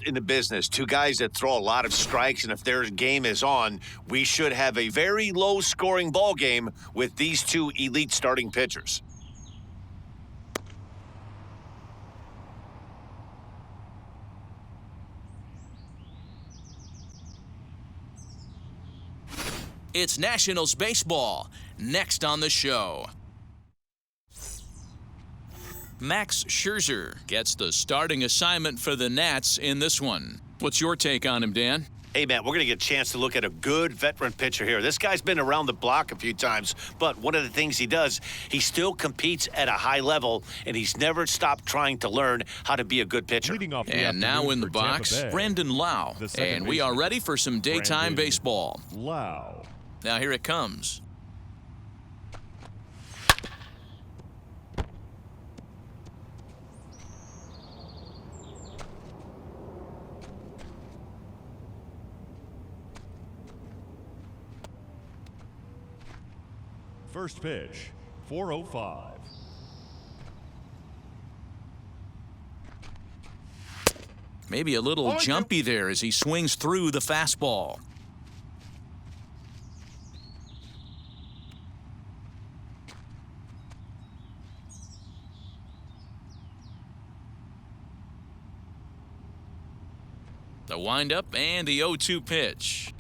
In the business, two guys that throw a lot of strikes, and if their game is on, we should have a very low-scoring ball game with these two elite starting pitchers. It's Nationals baseball, next on the show. Max Scherzer gets the starting assignment for the Nats in this one. What's your take on him, Dan? Hey, man, we're going to get a chance to look at a good veteran pitcher here. This guy's been around the block a few times, but one of the things he does, he still competes at a high level, and he's never stopped trying to learn how to be a good pitcher. And now in the box, Brandon Lau. And we are ready for some daytime baseball. Lau. Now here it comes. First pitch, 4:05. Maybe a little jumpy there as he swings through the fastball. The windup and the 0-2 pitch.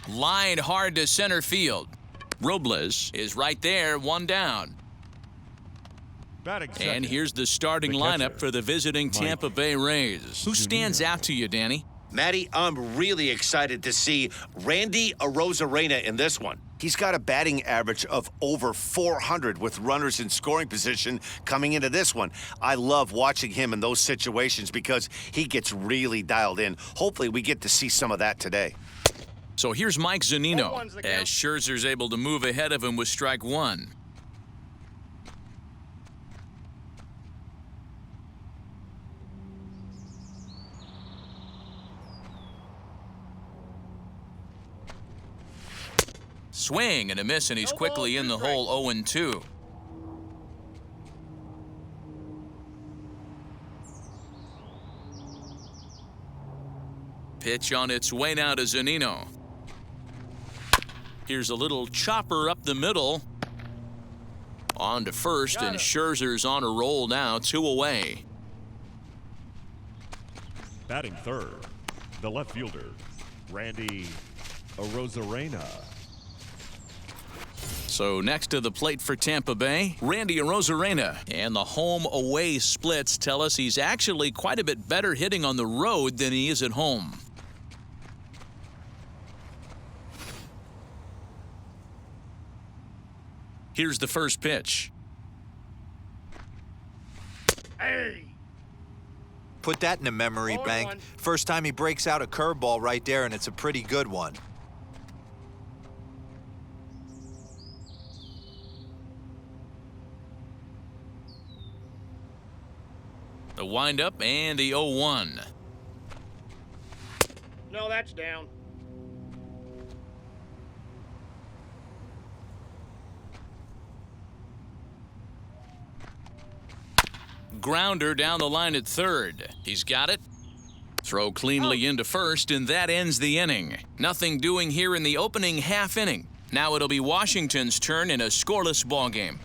Lined hard to center field. Robles is right there, one down. And here's the starting lineup for the visiting Tampa Bay Rays. Who stands out to you, Danny? Matty, I'm really excited to see Randy Arozarena in this one. He's got a batting average of over 400 with runners in scoring position coming into this one. I love watching him in those situations because he gets really dialed in. Hopefully we get to see some of that today. So here's Mike Zunino as Scherzer's able to move ahead of him with strike one. Swing and a miss, and he's quickly in the hole. 0-2. Pitch on its way now to Zunino. Here's a little chopper up the middle. On to first, and Scherzer's on a roll now, 2 away. Batting third, the left fielder, Randy Arozarena. So next to the plate for Tampa Bay, Randy Arozarena. And the home-away splits tell us he's actually quite a bit better hitting on the road than he is at home. Here's the first pitch. Hey! Put that in a memory bank. First time he breaks out a curveball right there, and it's a pretty good one. The windup and the 0-1. No, that's down. Grounder down the line at third. He's got it. Throw cleanly into first, and that ends the inning. Nothing doing here in the opening half inning. Now it'll be Washington's turn in a scoreless ballgame.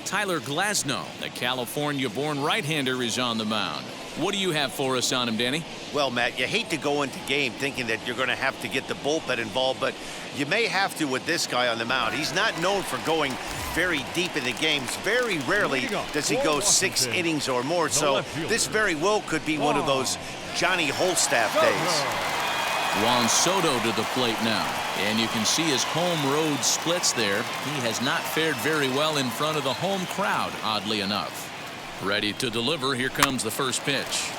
Tyler Glasnow, the California-born right-hander, is on the mound. What do you have for us on him, Danny? Well, Matt, you hate to go into game thinking that you're going to have to get the bullpen involved, but you may have to with this guy on the mound. He's not known for going very deep in the games. Very rarely does he go 6 innings or more, so this very well could be one of those Johnny Holstaff days. Juan Soto to the plate now, and you can see his home-road splits there. He has not fared very well in front of the home crowd, oddly enough. Ready to deliver, here comes the first pitch.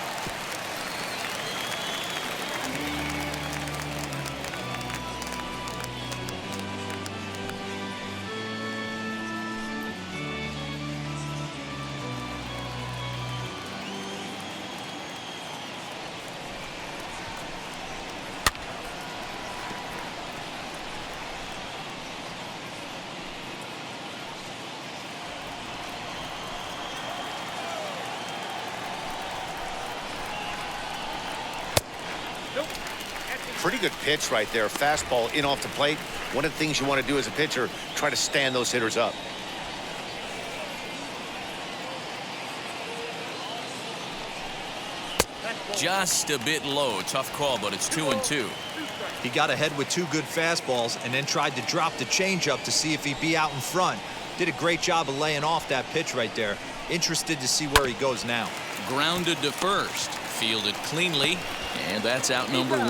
Nope. Pretty good pitch right there. Fastball in off the plate. One of the things you want to do as a pitcher, try to stand those hitters up. Just a bit low. Tough call, but it's 2-2. He got ahead with 2 good fastballs and then tried to drop the changeup to see if he'd be out in front. Did a great job of laying off that pitch right there. Interested to see where he goes now. Grounded to first. Fielded cleanly. And that's out number 1.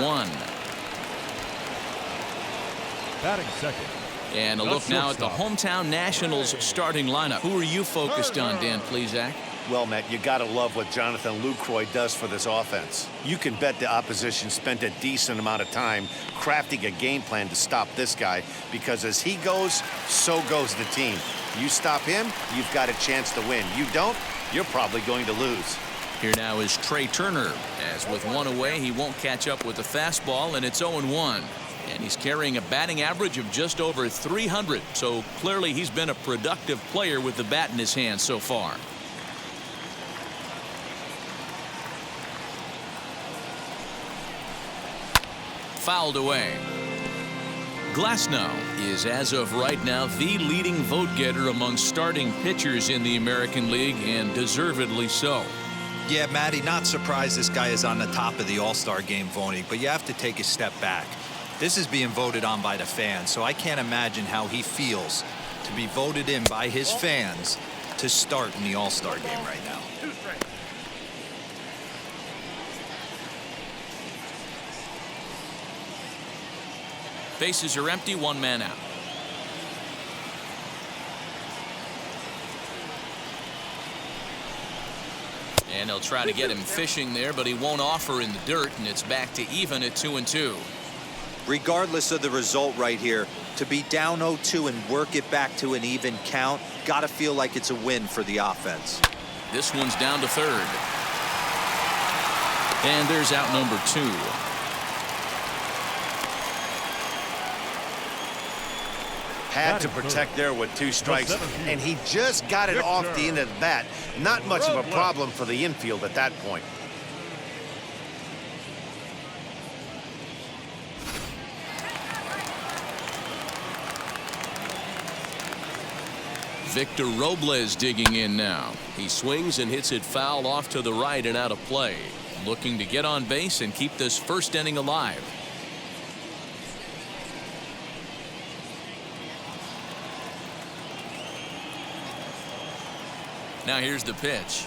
Batting second. And a look now at the hometown Nationals starting lineup. Who are you focused on, Dan Plesac? Well, Matt, you got to love what Jonathan Lucroy does for this offense. You can bet the opposition spent a decent amount of time crafting a game plan to stop this guy, because as he goes, so goes the team. You stop him, you've got a chance to win. You don't, you're probably going to lose. Here now is Trey Turner. As with 1 away, he won't catch up with the fastball, and it's 0-1. And he's carrying a batting average of just over 300. So clearly he's been a productive player with the bat in his hand so far. Fouled away. Glasnow is, as of right now, the leading vote getter among starting pitchers in the American League, and deservedly so. Yeah, Matty, not surprised this guy is on the top of the All-Star game voting, but you have to take a step back. This is being voted on by the fans, so I can't imagine how he feels to be voted in by his fans to start in the All-Star game right now. Bases are empty, 1 man out. And they'll try to get him fishing there, but he won't offer in the dirt, and it's back to even at 2-2. Regardless of the result right here, to be down 0-2 and work it back to an even count, gotta feel like it's a win for the offense. This one's down to third. And there's out number 2. Had to protect there with 2 strikes, and he just got it off the end of the bat. Not much of a problem for the infield at that point. Victor Robles digging in now. He swings and hits it foul off to the right and out of play. Looking to get on base and keep this first inning alive. Now here's the pitch.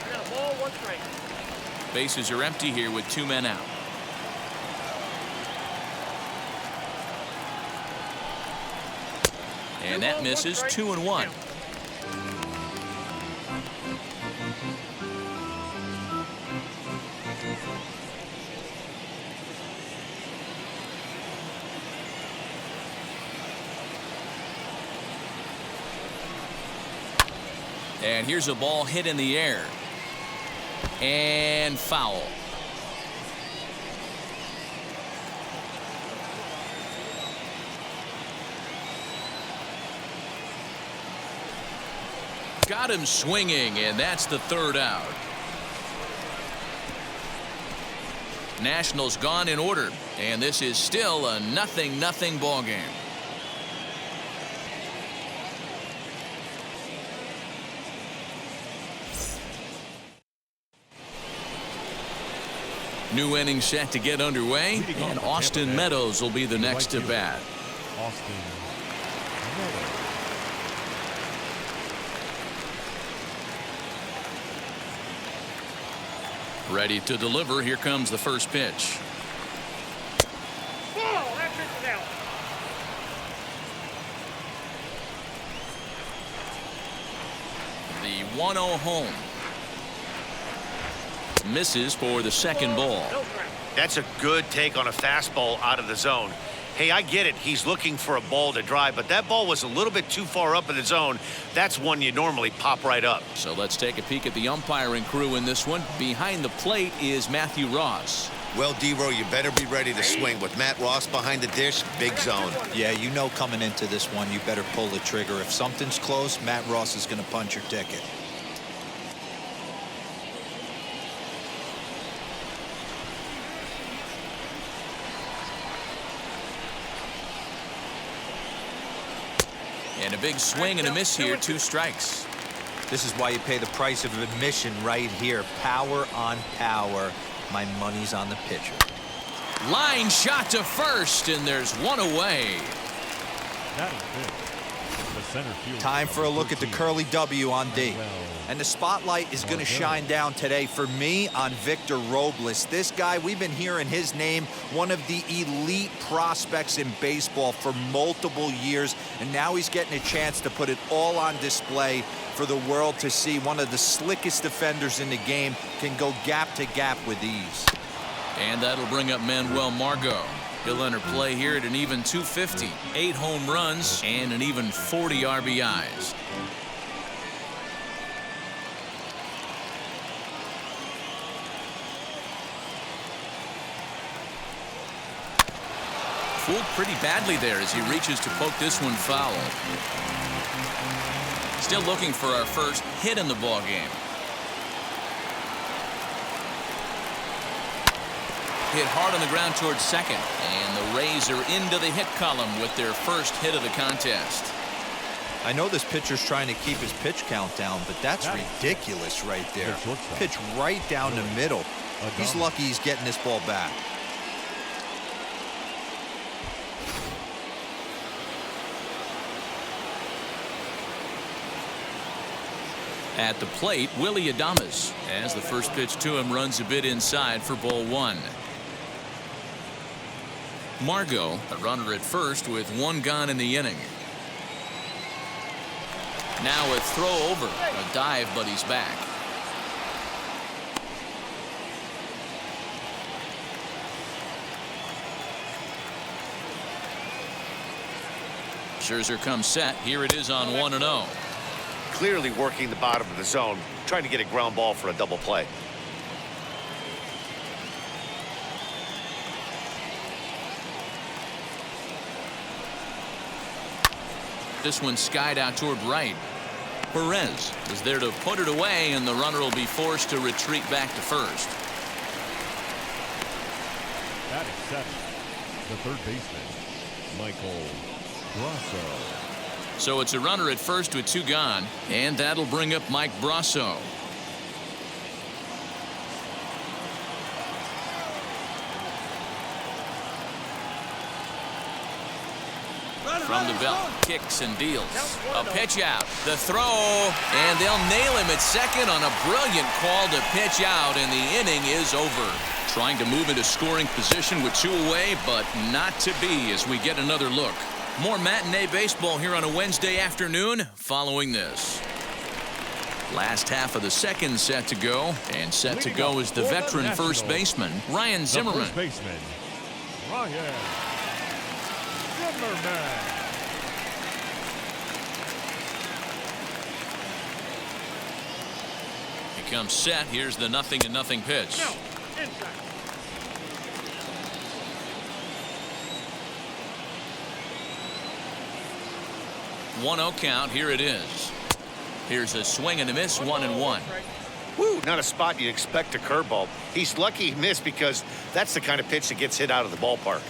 Got a ball, 1 strike. Bases are empty here with 2 men out. And that misses. 2-1. And here's a ball hit in the air. And foul. Got him swinging, and that's the 3rd out. Nationals gone in order, and this is still a 0-0 ball game. New inning set to get underway, and Austin Meadows will be the next to bat. Austin Meadows. Ready to deliver. Here comes the first pitch. Ball, that pitch is out. The 1-0 home. Misses for the second ball. No strike. That's a good take on a fastball out of the zone. Hey, I get it. He's looking for a ball to drive, but that ball was a little bit too far up in the zone. That's one you normally pop right up. So let's take a peek at the umpiring crew in this one. Behind the plate is Matthew Ross. Well, D-Row, you better be ready to swing. With Matt Ross behind the dish, big zone. Yeah, you know coming into this one, you better pull the trigger. If something's close, Matt Ross is going to punch your ticket. And a big swing and a miss here, 2 strikes. This is why you pay the price of admission right here. Power on power. My money's on the pitcher. Line shot to first, and there's 1 away. Batting fifth, the center fielder, Time for a look at the 13, curly W on D. Manuel. And the spotlight is going to shine down today for me on Victor Robles. This guy, we've been hearing his name, one of the elite prospects in baseball for multiple years, and now he's getting a chance to put it all on display for the world to see. One of the slickest defenders in the game, can go gap to gap with ease. And that'll bring up Manuel Margot. He'll enter play here at an even 250, 8 home runs, and an even 40 RBIs. Fooled pretty badly there as he reaches to poke this one foul. Still looking for our first hit in the ball game. Hit hard on the ground towards second, and the Rays are into the hit column with their first hit of the contest. I know this pitcher's trying to keep his pitch count down, but that's ridiculous right there. Pitch right down the middle. He's lucky he's getting this ball back. At the plate, Willie Adames, as the first pitch to him runs a bit inside for ball 1. Margot, a runner at first with 1 gone in the inning. Now a throw over, a dive, but he's back. Scherzer comes set. Here it is on 1-0. Clearly working the bottom of the zone, trying to get a ground ball for a double play. This one skied out toward right. Perez is there to put it away, and the runner will be forced to retreat back to first. Batting seventh, the third baseman, Michael Brasso. So it's a runner at first with 2 gone, and that'll bring up Mike Brasso. From the belt, kicks and deals. A pitch out, the throw, and they'll nail him at second on a brilliant call to pitch out, and the inning is over. Trying to move into scoring position with 2 away, but not to be as we get another look. More matinee baseball here on a Wednesday afternoon following this. Last half of the second set to go, and set to go is the veteran first baseman, Ryan Zimmerman. First baseman, Ryan Zimmerman. He comes set. Here's the 0-0 pitch. No, inside. One-0 count. Here it is. Here's a swing and a miss. 1-1. Woo, not a spot you'd expect a curveball. He's lucky he missed because that's the kind of pitch that gets hit out of the ballpark.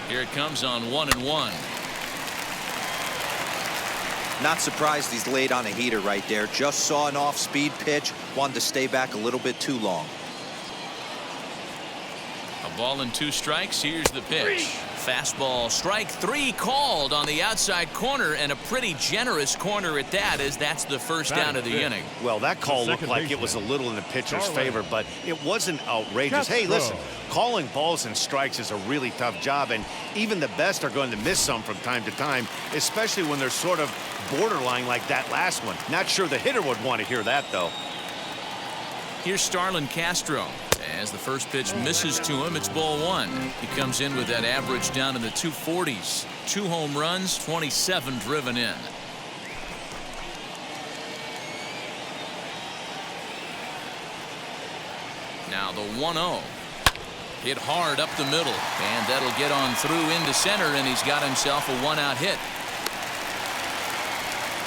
Here it comes on 1-1. Not surprised he's laid on a heater right there. Just saw an off-speed pitch. Wanted to stay back a little bit too long. A ball and 2 strikes. Here's the pitch. Fastball, strike 3 called on the outside corner, and a pretty generous corner at that, as that's the first down of the inning. Well, that call looked like it was a little in the pitcher's favor, but it wasn't outrageous. Hey, listen, calling balls and strikes is a really tough job, and even the best are going to miss some from time to time, especially when they're sort of borderline like that last one. Not sure the hitter would want to hear that, though. Here's Starlin Castro. As the first pitch misses to him, it's ball 1. He comes in with that average down in the 240s. 2 home runs, 27 driven in. Now the 1-0. Hit hard up the middle, and that'll get on through into center, and he's got himself a 1-out hit.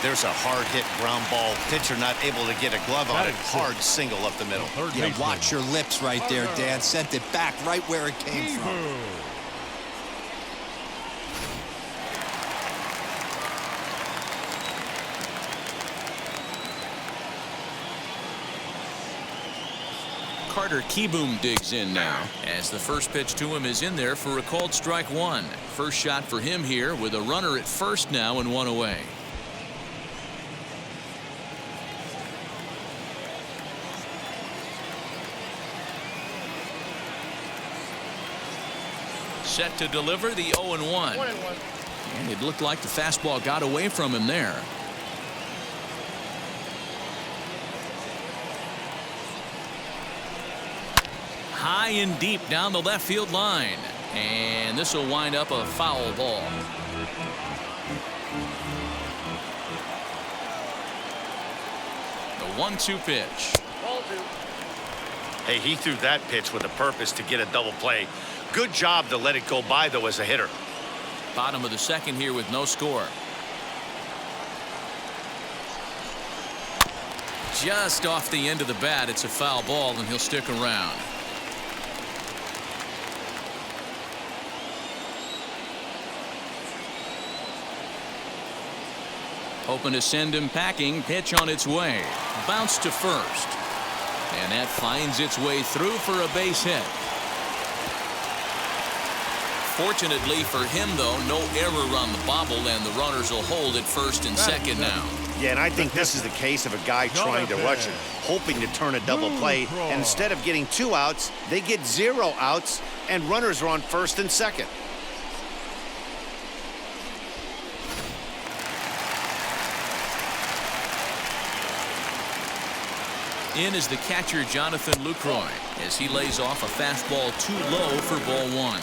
There's a hard hit ground ball. Pitcher not able to get a glove on it. Hard single up the middle. Yeah, watch your lips right there, Dan. Sent it back right where it came from. Carter Kieboom digs in now, as the first pitch to him is in there for a called strike one. First shot for him here with a runner at first now and one away. Set to deliver the 0-1. And it looked like the fastball got away from him there. High and deep down the left field line. And this will wind up a foul ball. The 1-2 pitch. Ball two. Hey, he threw that pitch with a purpose to get a double play. Good job to let it go by, though, as a hitter. Bottom of the second here with no score. Just off the end of the bat, it's a foul ball, and he'll stick around. Hoping to send him packing. Pitch on its way. Bounce to first. And that finds its way through for a base hit. Fortunately for him, though, no error on the bobble, and the runners will hold at first and second now. Yeah, and I think this is the case of a guy trying to rush it, hoping to turn a double play. And instead of getting 2 outs, they get 0 outs, and runners are on first and second. In is the catcher, Jonathan Lucroy, as he lays off a fastball too low for ball one.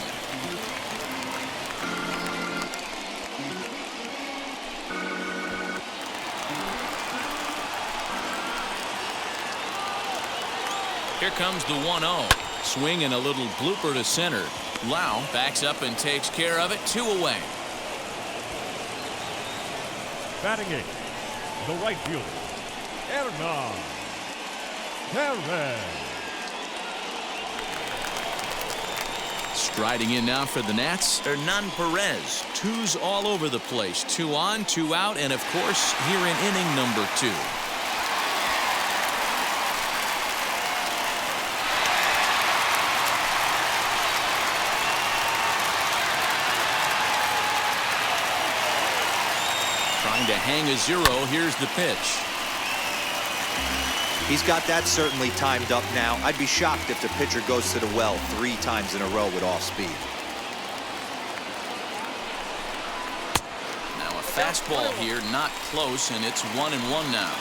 Here comes the 1-0. Swing and a little blooper to center. Lau backs up and takes care of it. 2 away. Batting eighth, the right fielder, Hernan Perez. Striding in now for the Nats, Hernan Perez. 2s all over the place. 2 on, 2 out, and of course, here in inning number 2. Trying to hang a 0. Here's the pitch. He's got that certainly timed up now. I'd be shocked if the pitcher goes to the well 3 times in a row with off speed. Now a fastball here, not close, and it's 1-1 now.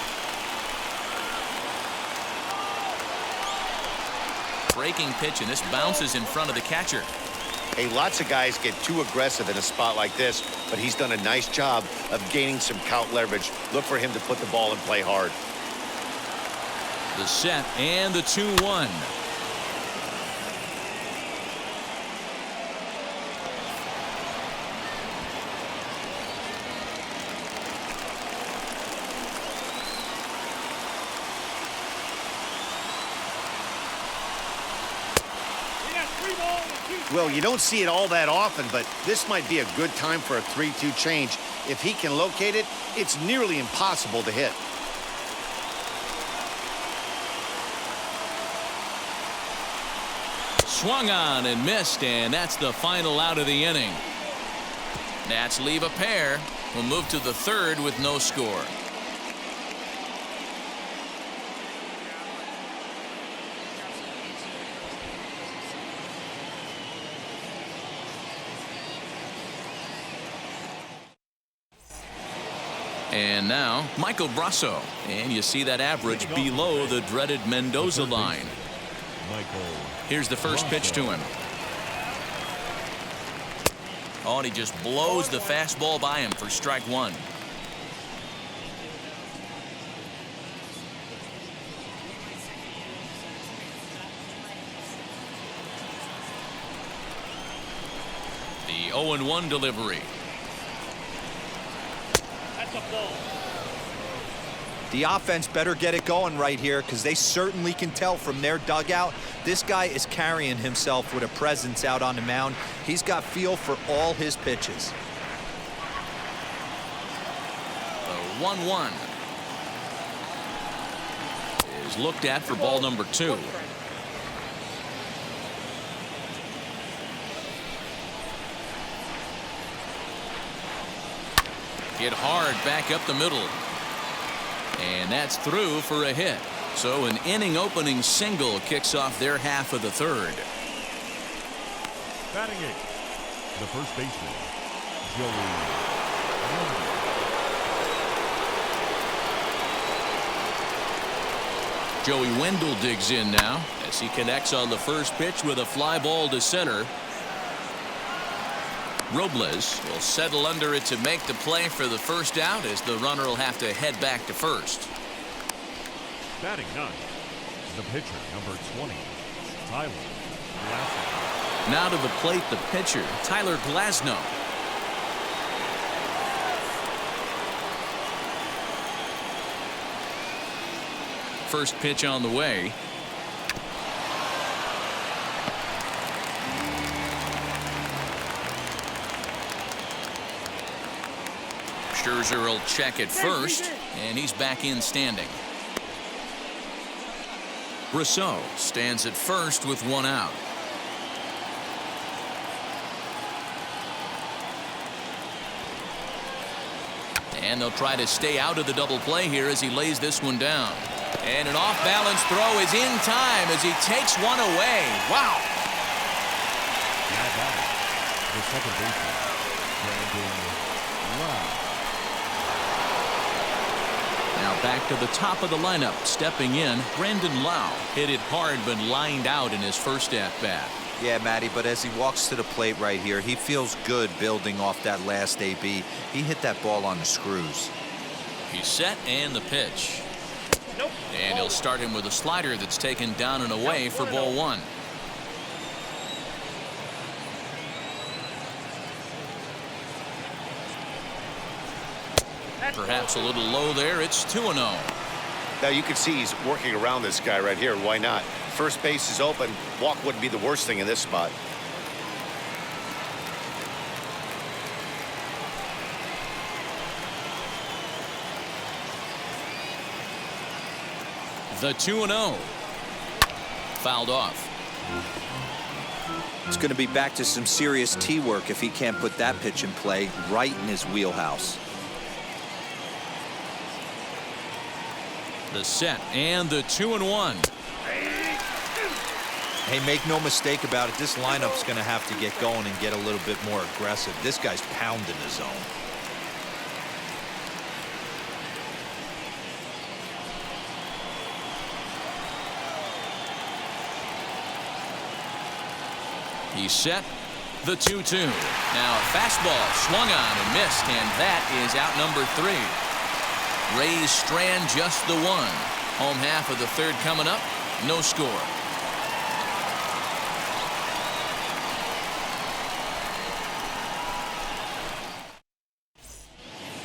Breaking pitch, and this bounces in front of the catcher. Hey, lots of guys get too aggressive in a spot like this, but he's done a nice job of gaining some count leverage. Look for him to put the ball and play hard. The set and the 2-1. Well, you don't see it all that often, but this might be a good time for a 3-2 change. If he can locate it, it's nearly impossible to hit. Swung on and missed, and that's the final out of the inning. Nats leave a pair. We'll move to the third with no score. And now, Michael Brasso. And you see that average below the dreaded Mendoza line. Here's the first pitch to him. Oh, and he just blows the fastball by him for strike 1. The 0-1 delivery. The offense better get it going right here, because they certainly can tell from their dugout this guy is carrying himself with a presence out on the mound. He's got feel for all his pitches. The 1-1 is looked at for ball number 2. Hit hard back up the middle. And that's through for a hit. So an inning-opening single kicks off their half of the third. Batting eighth, the first baseman, Joey Wendell. Joey Wendell digs in now as he connects on the first pitch with a fly ball to center. Robles will settle under it to make the play for the first out as the runner will have to head back to first. Batting ninth, the pitcher, number 20, Tyler Glasnow. Now to the plate, the pitcher, Tyler Glasnow. First pitch on the way. Scherzer will check it first, and he's back in standing. Rousseau stands at first with one out. And they'll try to stay out of the double play here as he lays this one down. And an off-balance throw is in time as he takes one away. Wow. Now batting, the second baseman, Brandon Lowe. Now back to the top of the lineup. Stepping in, Brandon Lowe hit it hard but lined out in his first at-bat. Yeah, Matty, but as he walks to the plate right here, he feels good building off that last AB. He hit that ball on the screws. He's set and the pitch. Nope. And he'll start him with a slider that's taken down and away for ball one. Perhaps a little low there. It's 2-0. Now you can see he's working around this guy right here. Why not? First base is open. Walk wouldn't be the worst thing in this spot. The 2-0. Fouled off. It's going to be back to some serious tee work if he can't put that pitch in play right in his wheelhouse. The set and the 2-1. Hey, make no mistake about it. This lineup's going to have to get going and get a little bit more aggressive. This guy's pounding the zone. He's set. The 2-2. Now a fastball swung on and missed, and that is out number 3. Rays strand just the one. Home half of the third coming up. No score.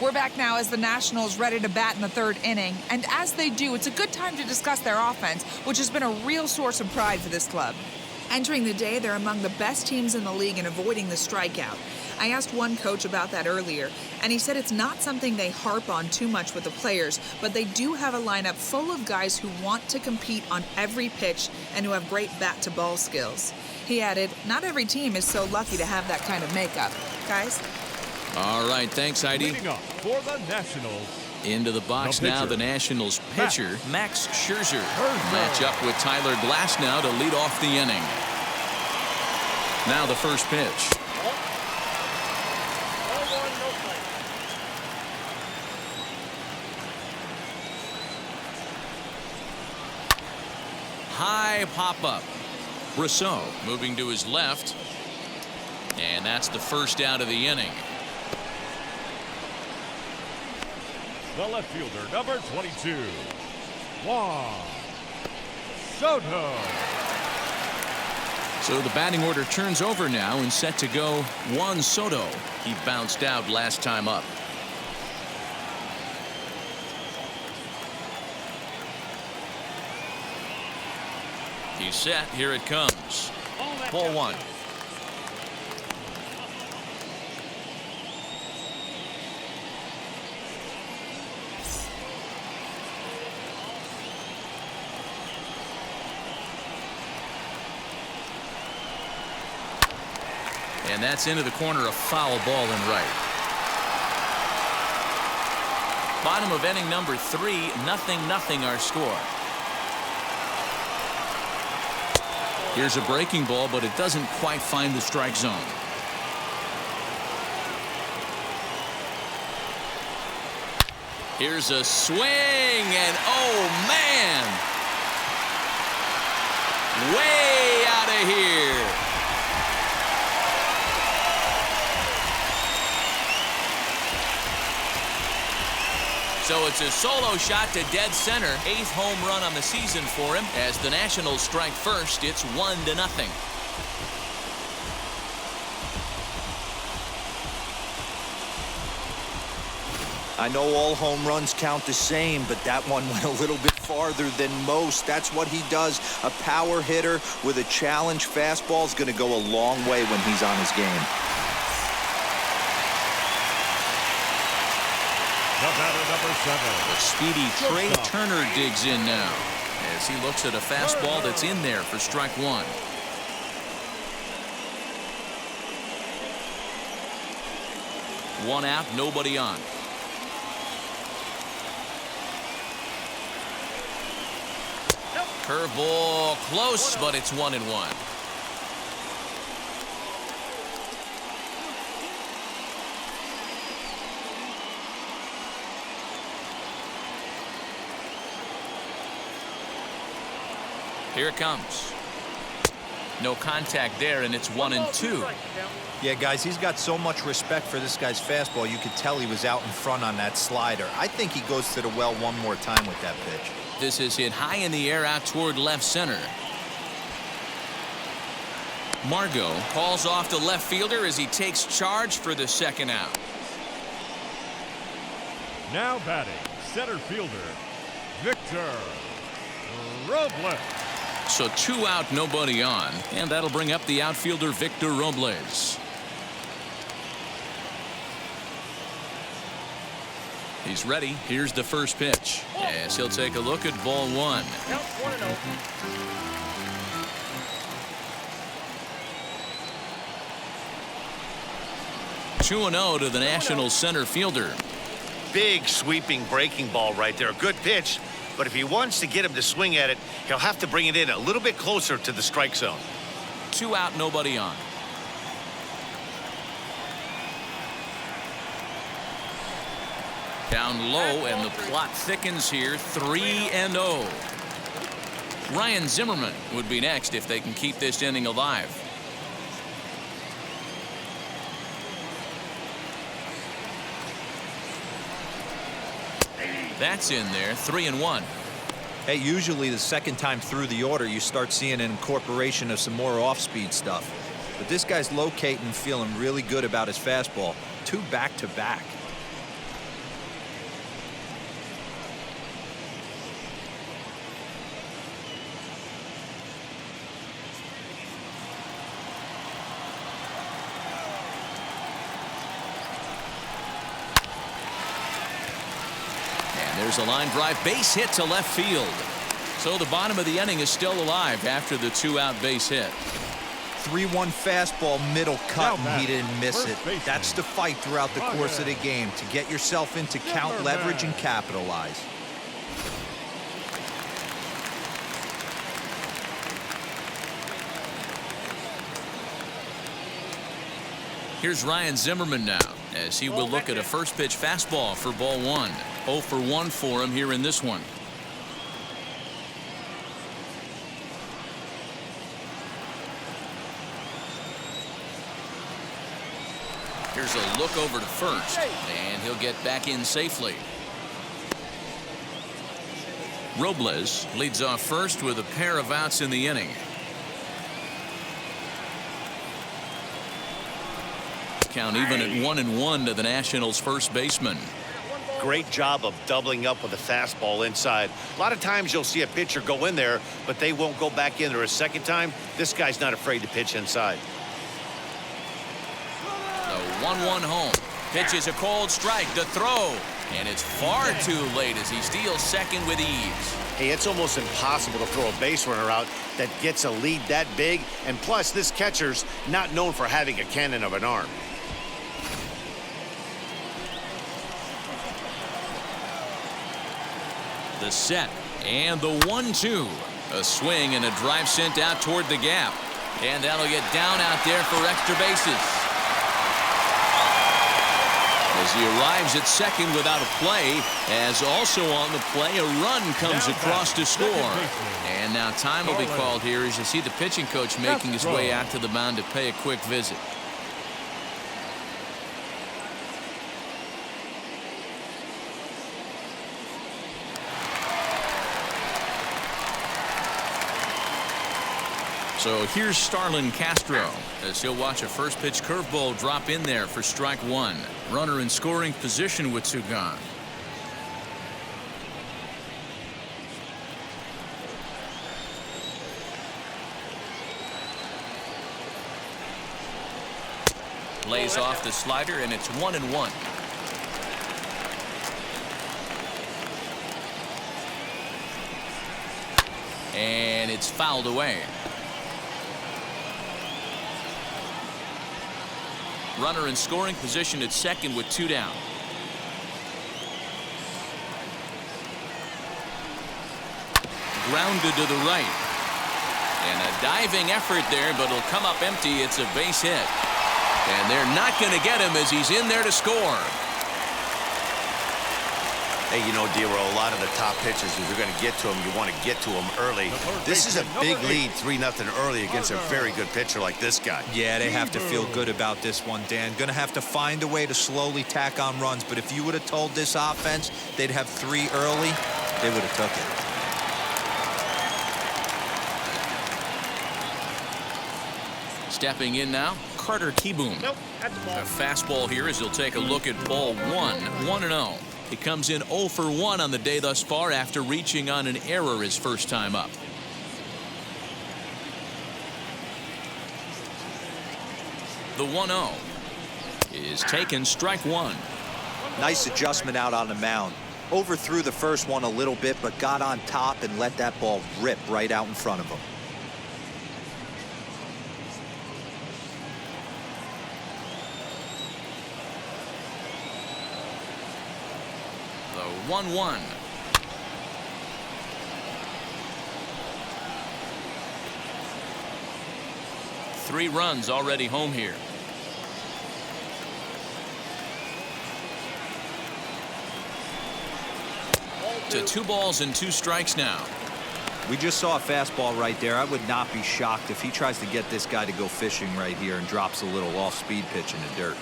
We're back now as the Nationals ready to bat in the third inning. And as they do, it's a good time to discuss their offense, which has been a real source of pride for this club. Entering the day, they're among the best teams in the league in avoiding the strikeout. I asked one coach about that earlier, and he said it's not something they harp on too much with the players, but they do have a lineup full of guys who want to compete on every pitch and who have great bat-to-ball skills. He added, not every team is so lucky to have that kind of makeup. Guys? All right, thanks, Heidi. Leading up for the Nationals. Into the box now, the Nationals pitcher, Max Scherzer. Match up with Tyler Glasnow to lead off the inning. Now the first pitch. High pop-up. Rousseau moving to his left. And that's the first out of the inning. The left fielder, number 22, Juan Soto. So the batting order turns over now and set to go Juan Soto. He bounced out last time up. He's set. Here it comes. Ball one. And that's into the corner, a foul ball and right. Bottom of inning number 3, 0-0 our score. Here's a breaking ball, but it doesn't quite find the strike zone. Here's a swing, and oh man! Way out of here. So it's a solo shot to dead center. 8th home run on the season for him. As the Nationals strike first, it's 1-0. I know all home runs count the same, but that one went a little bit farther than most. That's what he does. A power hitter with a challenge fastball is going to go a long way when he's on his game. The batter, number 7. The speedy Trey Turner digs in now as he looks at a fastball that's in there for strike 1. One out, nobody on. Curveball close, but it's 1-1. Here it comes. No contact there, and it's 1-2. Yeah, guys, he's got so much respect for this guy's fastball. You could tell he was out in front on that slider. I think he goes to the well one more time with that pitch. This is hit high in the air out toward left center. Margot calls off the left fielder as he takes charge for the second out. Now batting, center fielder, Victor Robles. So 2 out, nobody on, and that'll bring up the outfielder Victor Robles. He's ready. Here's the first pitch. As he'll take a look at ball 1. Count 1-0. 2-0 to the Nationals center fielder. Big sweeping breaking ball right there. Good pitch. But if he wants to get him to swing at it, he'll have to bring it in a little bit closer to the strike zone. 2 out, nobody on. Down low, and the plot thickens here. 3-0. Ryan Zimmerman would be next if they can keep this inning alive. That's in there. 3-1. Hey, usually the second time through the order, you start seeing an incorporation of some more off-speed stuff. But this guy's locating, feeling really good about his fastball. 2 back-to-back. There's a line drive base hit to left field. So the bottom of the inning is still alive after the 2-out base hit. 3-1 fastball, middle cut, and he didn't miss it. That's the fight throughout the course of the game, to get yourself into count leverage and capitalize. Here's Ryan Zimmerman now as he will look at a first pitch fastball for ball 1. 0 for 1 for him here in this one. Here's a look over to first, and he'll get back in safely. Robles leads off first with a pair of outs in the inning. Count even at 1-1 to the Nationals first baseman. Great job of doubling up with a fastball inside. A lot of times you'll see a pitcher go in there, but they won't go back in there a second time. This guy's not afraid to pitch inside. The 1-1 home. Pitch is a cold strike. The throw. And it's far too late as he steals second with ease. Hey, it's almost impossible to throw a base runner out that gets a lead that big. And plus, this catcher's not known for having a cannon of an arm. The set and the 1-2. A swing and a drive sent out toward the gap. And that'll get down out there for extra bases. As he arrives at second without a play, as also on the play, a run comes across to score. And now time will be called here as you see the pitching coach making his way out to the mound to pay a quick visit. So here's Starlin Castro as he'll watch a first pitch curveball drop in there for strike one. Runner in scoring position with two gone. Lays off the slider and it's 1-1. And it's fouled away. Runner in scoring position at second with two down. Grounded to the right. And a diving effort there, but it'll come up empty. It's a base hit. And they're not going to get him as he's in there to score. Hey, you know, Dero, a lot of the top pitchers, if you're going to get to them, you want to get to them early. This is a big lead, 3-0 early against a very good pitcher like this guy. Yeah, they have to feel good about this one, Dan. Going to have to find a way to slowly tack on runs. But if you would have told this offense they'd have 3 early, they would have took it. Stepping in now, Carter Kieboom. Nope, that's a ball. A fastball here as he'll take a look at ball 1-0. He comes in 0 for 1 on the day thus far after reaching on an error his first time up. The 1-0 is taken, strike one. Nice adjustment out on the mound. Overthrew the first one a little bit, but got on top and let that ball rip right out in front of him. The 1-1. Three runs already home here. To 2 balls and 2 strikes now. We just saw a fastball right there. I would not be shocked if he tries to get this guy to go fishing right here and drops a little off-speed pitch in the dirt.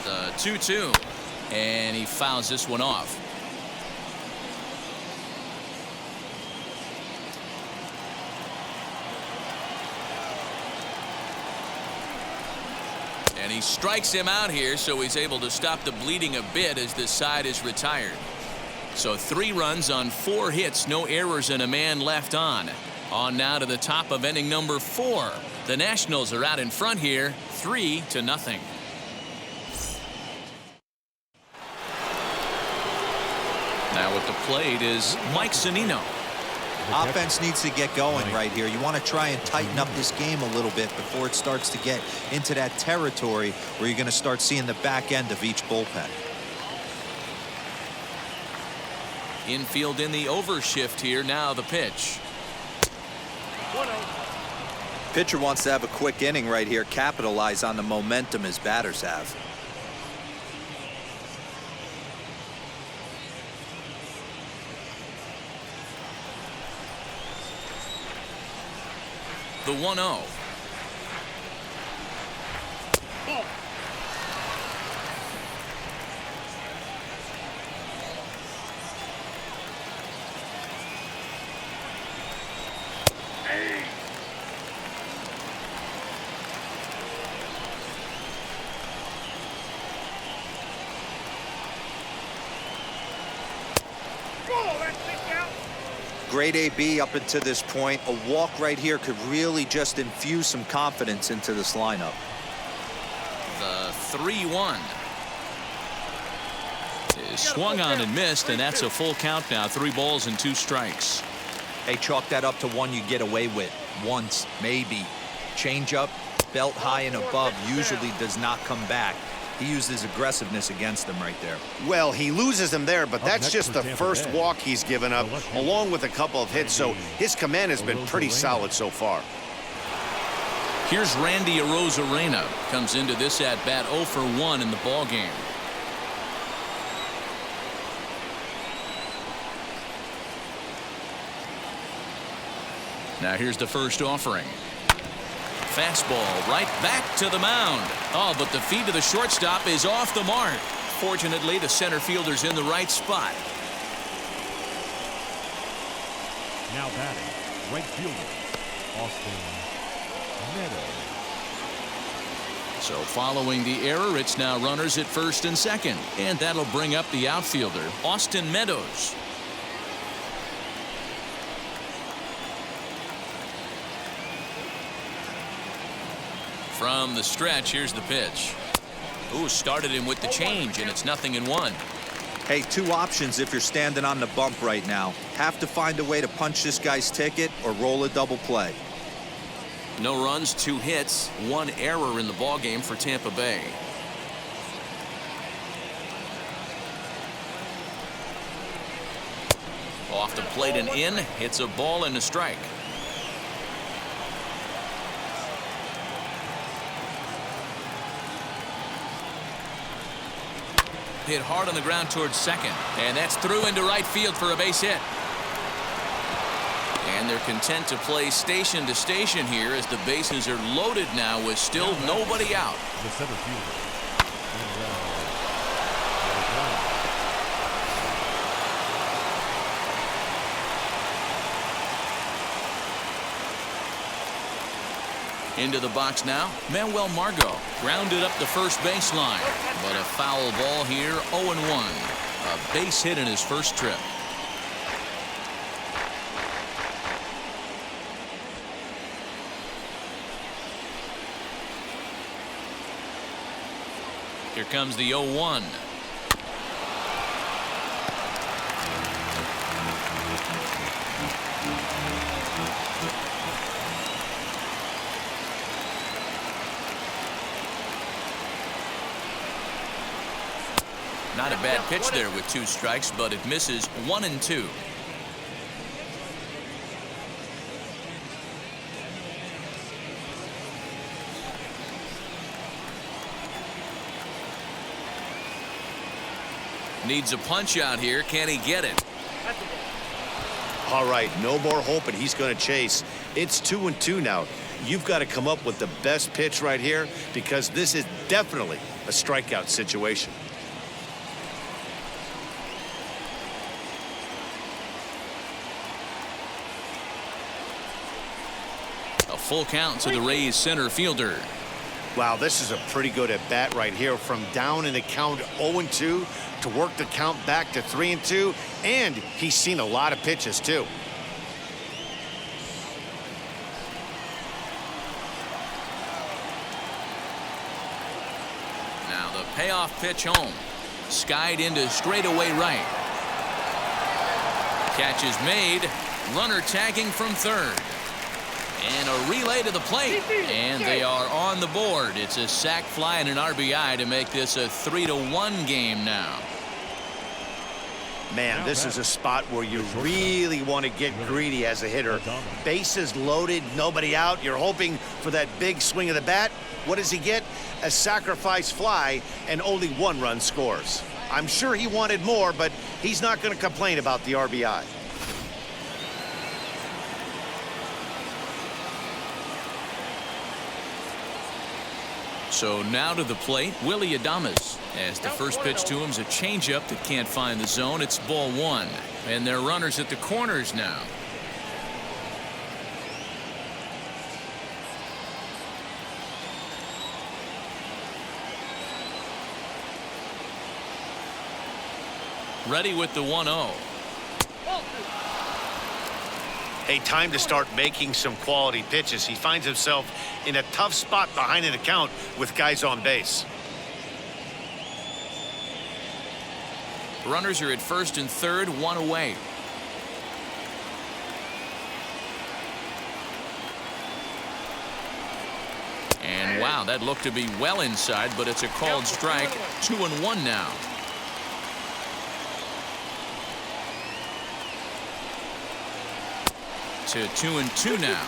The 2-2, and he fouls this one off. And he strikes him out here, so he's able to stop the bleeding a bit as this side is retired. So 3 runs on 4 hits, no errors, and a man left on. On now to the top of inning number 4. The Nationals are out in front here, 3-0. Now at the plate is Mike Zunino. Offense needs to get going right here. You want to try and tighten up this game a little bit before it starts to get into that territory where you're going to start seeing the back end of each bullpen. Infield in the overshift here. Now the pitch. 1-0. Pitcher wants to have a quick inning right here, capitalize on the momentum his batters have. The 1-0. Ball. Hey. Ball, that's kicked out. Great AB up until this point. A walk right here could really just infuse some confidence into this lineup. The 3-1 is swung on and missed, and that's a full count now. 3 balls and 2 strikes. Hey, chalk that up to one you get away with once, maybe. Change up, belt high and above usually does not come back. He used his aggressiveness against them right there. Well, he loses them there, but that's next just for the Tampa first Bay, walk he's given up, along with a couple of hits, so his command has been pretty solid so far. Here's Randy Arozarena. Comes into this at-bat 0 for 1 in the ballgame. Now here's the first offering. Fastball right back to the mound. Oh, but the feed to the shortstop is off the mark. Fortunately, the center fielder's in the right spot. Now batting, right fielder, Austin Meadows. So following the error, it's now runners at first and second. And that'll bring up the outfielder, Austin Meadows. From the stretch, here's the pitch. Ooh, started him with the change, and it's 0-1. Hey, 2 options if you're standing on the bump right now. Have to find a way to punch this guy's ticket or roll a double play. No runs, 2 hits, 1 error in the ballgame for Tampa Bay. Off the plate and in, hits a ball and a strike. Hit hard on the ground towards second, and that's through into right field for a base hit. And they're content to play station to station here as the bases are loaded now with still nobody out. The center fielder. Into the box now, Manuel Margot grounded up the first baseline, but a foul ball here, 0-1. A base hit in his first trip. Here comes the 0-1. Not a bad pitch there with 2 strikes, but it misses 1 and 2. Needs a punch out here. Can he get it? All right, no more hoping he's going to chase. It's 2-2 now. You've got to come up with the best pitch right here because this is definitely a strikeout situation. A full count to the Rays center fielder. Wow, this is a pretty good at bat right here from down in the count 0-2 to work the count back to 3-2, and he's seen a lot of pitches too. Now the payoff pitch home. Skied into straightaway right. Catch is made. Runner tagging from third. And a relay to the plate. And they are on the board. It's a sac fly and an RBI to make this a 3-1 game now. Man, this is a spot where you really want to get greedy as a hitter. Bases loaded, nobody out. You're hoping for that big swing of the bat. What does he get? A sacrifice fly, and only 1 run scores. I'm sure he wanted more, but he's not going to complain about the RBI. So now to the plate, Willie Adames. As the first pitch to him is a changeup that can't find the zone. It's ball 1. And they're runners at the corners now. Ready with the 1-0. Hey, time to start making some quality pitches. He finds himself in a tough spot behind an account with guys on base. Runners are at first and third, 1 away. And Wow, that looked to be well inside, but it's a called strike. 2-1 now. To 2-2 now.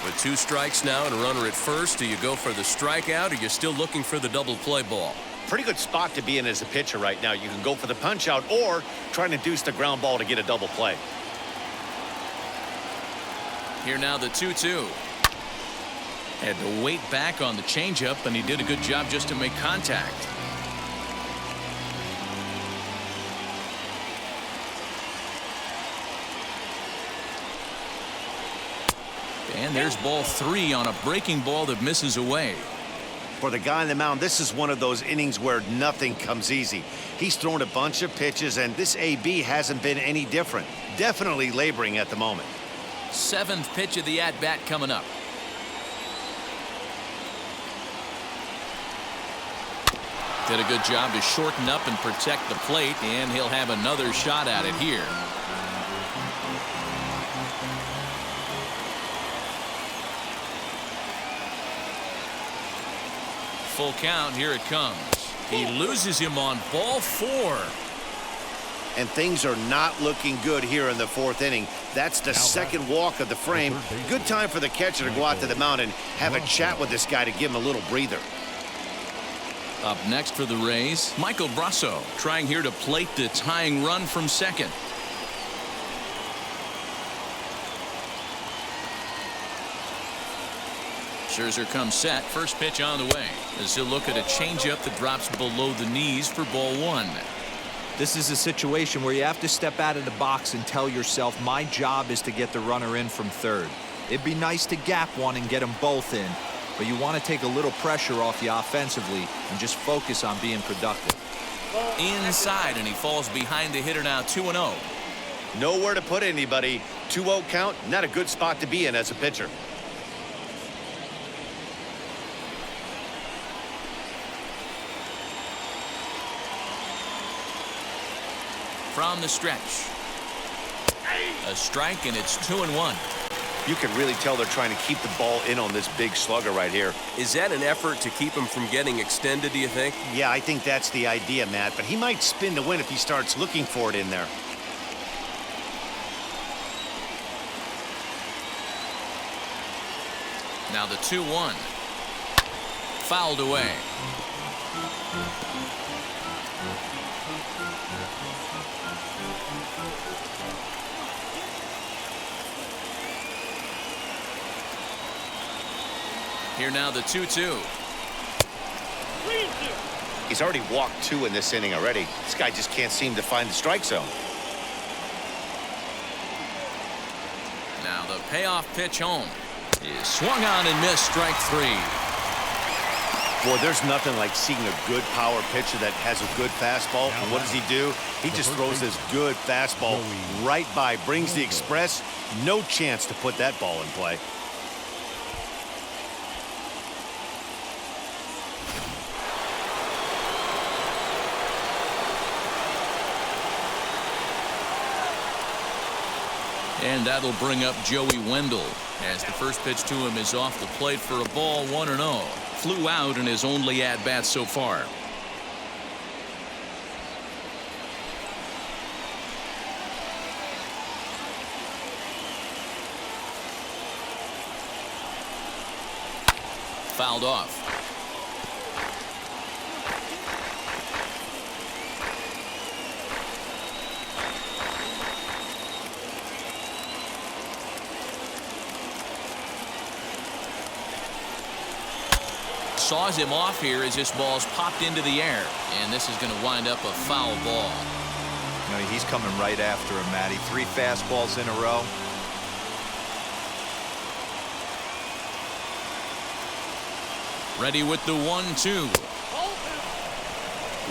With 2 strikes now and a runner at first, do you go for the strikeout or you're still looking for the double play ball? Pretty good spot to be in as a pitcher right now. You can go for the punch out or try and induce the ground ball to get a double play. Here now the 2-2. Had to wait back on the changeup, and he did a good job just to make contact. And there's ball 3 on a breaking ball that misses away. For the guy on the mound, this is one of those innings where nothing comes easy. He's thrown a bunch of pitches, and this AB hasn't been any different. Definitely laboring at the moment. 7th pitch of the at-bat coming up. Did a good job to shorten up and protect the plate, and he'll have another shot at it here. Full count, here it comes. He loses him on ball 4. And things are not looking good here in the 4th inning. That's the second walk of the frame. Good time for the catcher to go out to the mound and have a chat with this guy to give him a little breather. Up next for the Rays, Michael Brasso trying here to plate the tying run from second. Scherzer comes set. First pitch on the way as he'll look at a changeup that drops below the knees for ball 1. This is a situation where you have to step out of the box and tell yourself, my job is to get the runner in from third. It'd be nice to gap one and get them both in, but you want to take a little pressure off you offensively and just focus on being productive. Inside, and he falls behind the hitter now. 2-0. Nowhere to put anybody. 2-0 count, not a good spot to be in as a pitcher. From the stretch. A strike, and it's 2-1. You can really tell they're trying to keep the ball in on this big slugger right here. Is that an effort to keep him from getting extended, do you think? Yeah, I think that's the idea, Matt, but he might spin to win if he starts looking for it in there. Now the 2-1. Fouled away. Here now the 2-2. He's already walked 2 in this inning already. This guy just can't seem to find the strike zone. Now the payoff pitch home is swung on and missed. Strike 3. Boy, there's nothing like seeing a good power pitcher that has a good fastball. And what does he do? He just throws this good fastball right by, brings the express. No chance to put that ball in play. And that'll bring up Joey Wendell as the first pitch to him is off the plate for a ball. 1-0. Flew out in his only at-bat so far. Fouled off. Saws him off here as this ball's popped into the air, and this is going to wind up a foul ball. You know, he's coming right after him, Matty. 3 fastballs in a row. Ready with the 1-2.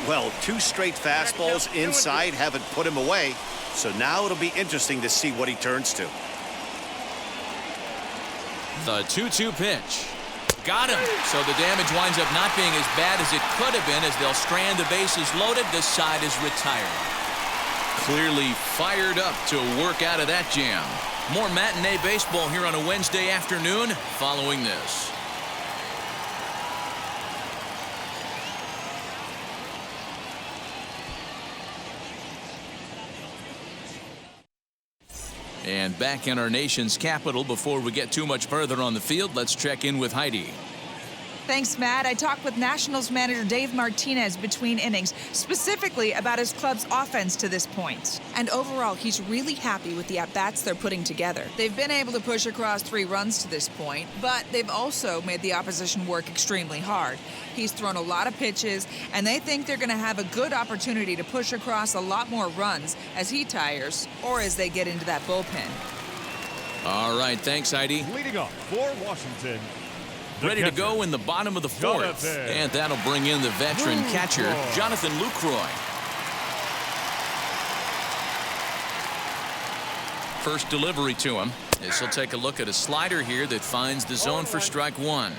Well, 2 straight fastballs inside haven't put him away. So now it'll be interesting to see what he turns to. The 2-2 pitch. Got him. So the damage winds up not being as bad as it could have been as they'll strand the bases loaded. This side is retired. Clearly fired up to work out of that jam. More matinee baseball here on a Wednesday afternoon following this. And back in our nation's capital, before we get too much further on the field, let's check in with Heidi. Thanks, Matt. I talked with Nationals manager Dave Martinez between innings, specifically about his club's offense to this point. And overall, he's really happy with the at-bats they're putting together. They've been able to push across 3 runs to this point, but they've also made the opposition work extremely hard. He's thrown a lot of pitches, and they think they're going to have a good opportunity to push across a lot more runs as he tires or as they get into that bullpen. All right, thanks, Heidi. Leading off for Washington. Ready to go in the bottom of the 4th. And that'll bring in the veteran catcher, Jonathan Lucroy. First delivery to him. This will take a look at a slider here that finds the zone for strike 1.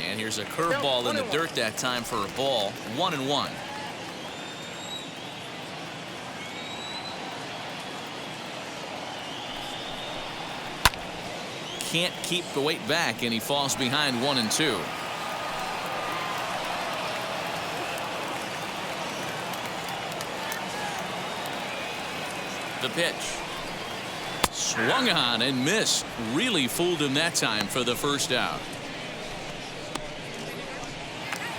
And here's a curveball in the dirt that time for a ball. 1-1. Can't keep the weight back, and he falls behind 1-2. The pitch. Swung on and missed. Really fooled him that time for the first out.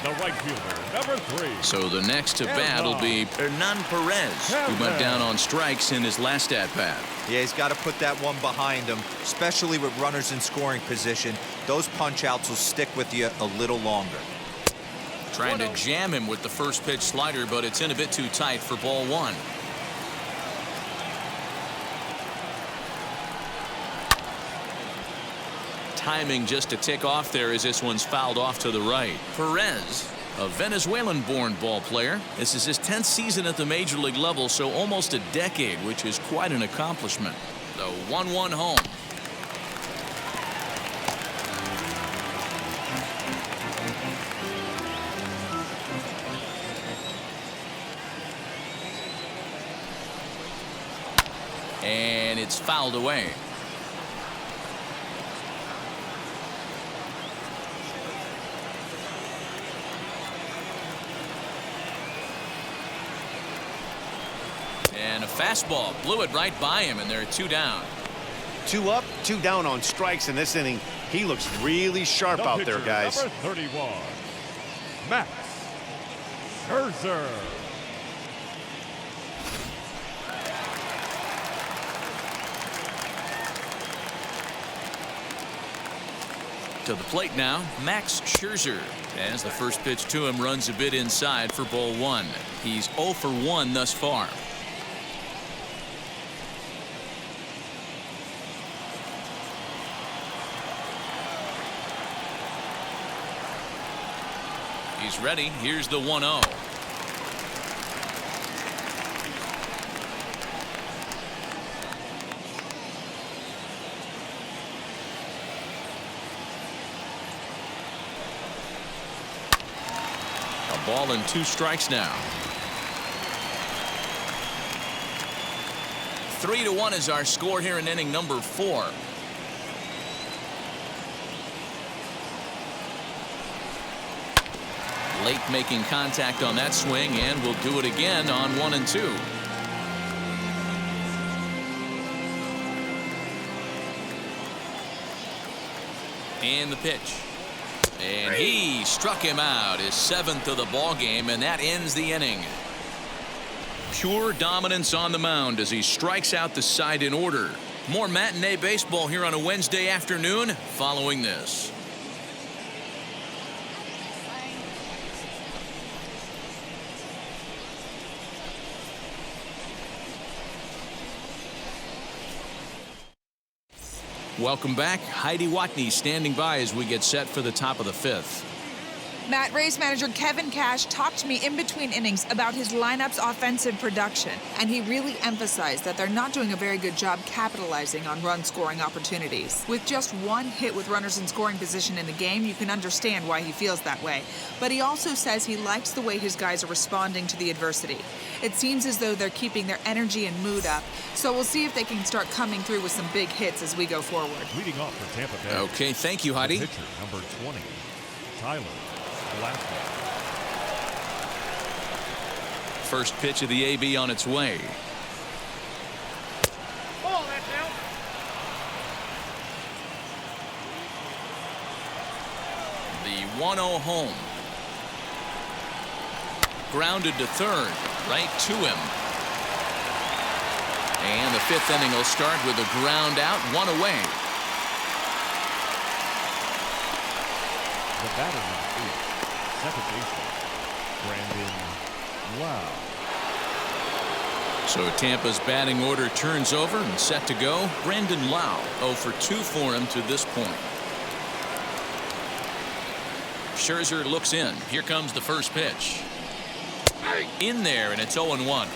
The right fielder, number 3. So the next to bat will be Hernan Perez, who went down on strikes in his last at-bat. Yeah, he's got to put that one behind him, especially with runners in scoring position. Those punch-outs will stick with you a little longer. Trying to jam him with the first pitch slider, but it's in a bit too tight for ball 1. Timing just a tick off there as this one's fouled off to the right. Perez, a Venezuelan-born ball player. This is his 10th season at the major league level, so almost a decade, which is quite an accomplishment. The 1-1 home. And it's fouled away. And a fastball blew it right by him, and they're 2 down. 2 up, 2 down on strikes in this inning. He looks really sharp The out pitcher, there, guys. Number 31, Max Scherzer. To the plate now, Max Scherzer. As the first pitch to him runs a bit inside for ball 1. He's 0 for 1 thus far. He's ready. Here's the 1-0. A ball and 2 strikes now. 3-1 is our score here in inning number 4. Late making contact on that swing, and will do it again on 1 and 2. And the pitch. And he struck him out, his 7th of the ball game, and that ends the inning. Pure dominance on the mound as he strikes out the side in order. More matinee baseball here on a Wednesday afternoon following this. Welcome back. Heidi Watney standing by as we get set for the top of the 5th. Matt, Rays manager Kevin Cash talked to me in between innings about his lineup's offensive production, and he really emphasized that they're not doing a very good job capitalizing on run-scoring opportunities. With just 1 hit with runners in scoring position in the game, you can understand why he feels that way. But he also says he likes the way his guys are responding to the adversity. It seems as though they're keeping their energy and mood up, so we'll see if they can start coming through with some big hits as we go forward. Leading off for Tampa Bay. Okay, thank you, Heidi. Pitcher number 20, Tyler Glasnow. first pitch of the AB on its way. Ball, that's out. The 1-0 home. Grounded to third, right to him. And the fifth inning will start with a ground out, one away. The batter number 8, second baseman, Brandon Wow. So Tampa's batting order turns over and set to go. Brandon Lau, 0 for 2 for him to this point. Scherzer looks in. Here comes the first pitch. In there, and it's 0-1.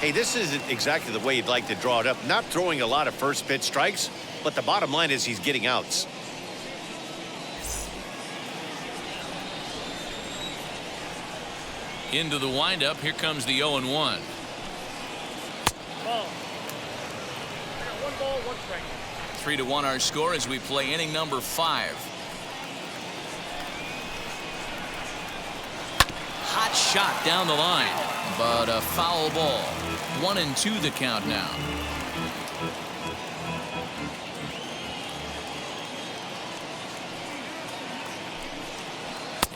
Hey, this isn't exactly the way you'd like to draw it up. Not throwing a lot of first pitch strikes, but the bottom line is he's getting outs. Into the windup. Here comes the 0-1. Ball. I got 1 ball, 1 strike. 3-1 our score as we play inning number 5. Hot shot down the line, but a foul ball. 1-2 the count now.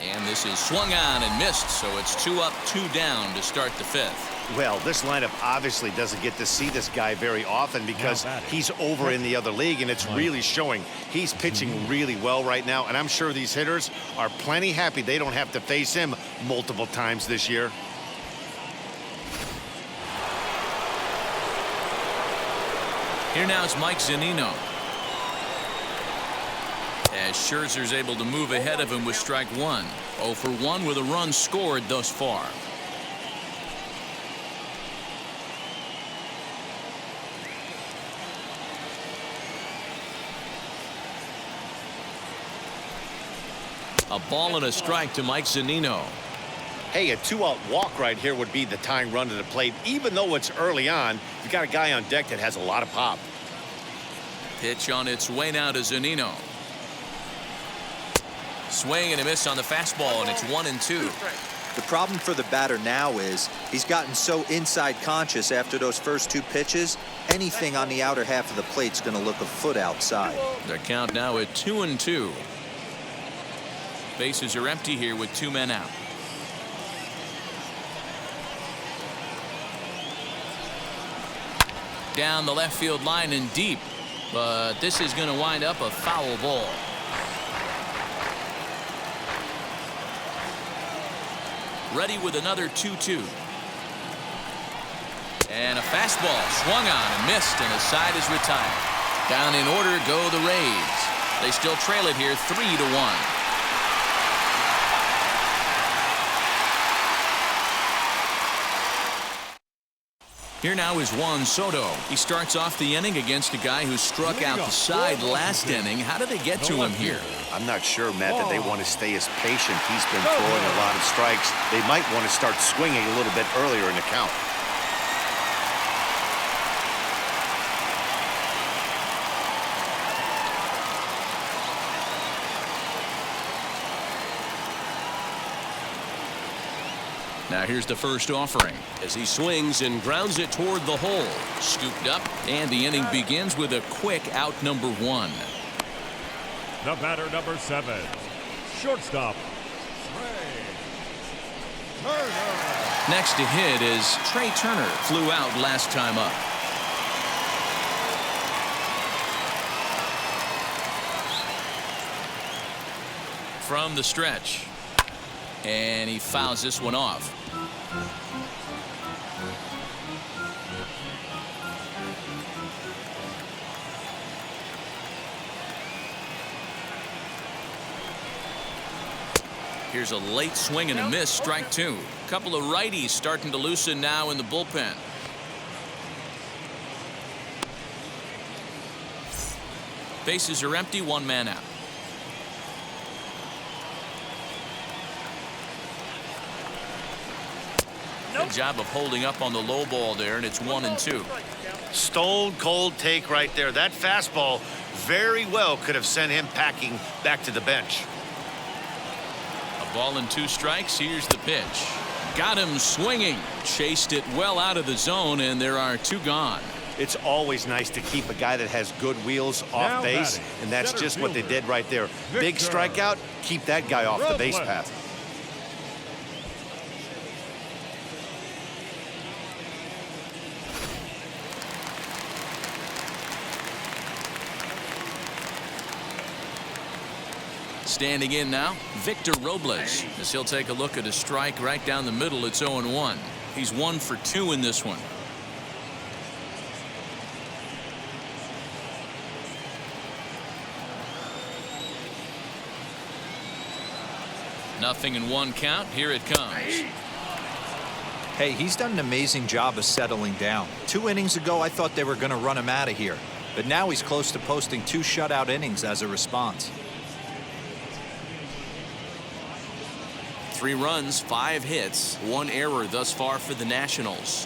And this is swung on and missed, so it's 2 up, 2 down to start the 5th. Well, this lineup obviously doesn't get to see this guy very often because he's over in the other league, and it's really showing. He's pitching really well right now, and I'm sure these hitters are plenty happy they don't have to face him multiple times this year. Here now is Mike Zunino. As Scherzer's able to move ahead of him with strike 1. 0 for 1 with a run scored thus far. A ball and a strike to Mike Zunino. Hey, a 2-out walk right here would be the tying run to the plate. Even though it's early on, you've got a guy on deck that has a lot of pop. Pitch on its way now to Zunino. Swing and a miss on the fastball, and it's 1-2. The problem for the batter now is he's gotten so inside conscious after those first 2 pitches. Anything on the outer half of the plate's going to look a foot outside. The count now at 2-2. Bases are empty here with 2 men out. Down the left field line and deep, but this is going to wind up a foul ball. Ready with another 2-2. And a fastball swung on and missed, and the side is retired. Down in order go the Rays. They still trail it here 3-1. Here now is Juan Soto. He starts off the inning against a guy who struck out the side last inning. How did they get to him here? I'm not sure, Matt, that they want to stay as patient. He's been throwing a lot of strikes. They might want to start swinging a little bit earlier in the count. Now here's the first offering As he swings and grounds it toward the hole. scooped up, and the inning begins with a quick out number 1. The batter number 7, shortstop, Trey Turner. Next to hit is Trey Turner. Flew out last time up. From the stretch, and he fouls this one off. Here's a late swing and a miss, strike 2. Couple of righties starting to loosen now in the bullpen. Bases are empty, 1 man out. Good job of holding up on the low ball there, and it's 1-2. Stone cold take right there. That fastball very well could have sent him packing back to the bench. A ball and 2 strikes. Here's the pitch. Got him swinging. Chased it well out of the zone, and there are 2 gone. It's always nice to keep a guy that has good wheels off Now base, batting, and that's center just what they fielder, did right there. Big Victor strikeout, keep that guy off the base Robles. path. Standing in now, Victor Robles, as he'll take a look at a strike right down the middle. It's 0-1. He's 1 for 2 in this one. Nothing in 1 count. Here it comes. Hey, he's done an amazing job of settling down. 2 innings ago, I thought they were going to run him out of here. But now he's close to posting 2 shutout innings as a response. 3 runs, 5 hits, 1 error thus far for the Nationals.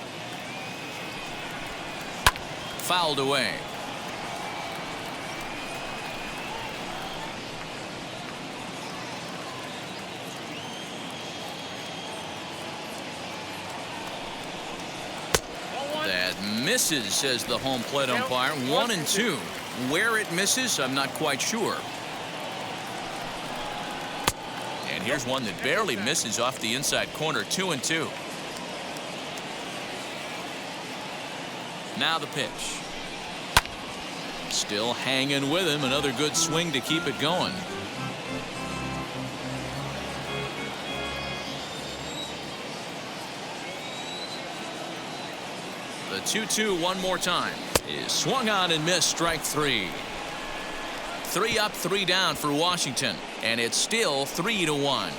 Fouled away. That misses, says the home plate umpire. 1-2. Where it misses, I'm not quite sure. And here's one that barely misses off the inside corner. 2-2. Now the pitch. Still hanging with him. Another good swing to keep it going. The 2-2 one more time is swung on and missed. Strike 3. 3 up, 3 down for Washington, and it's still 3-1.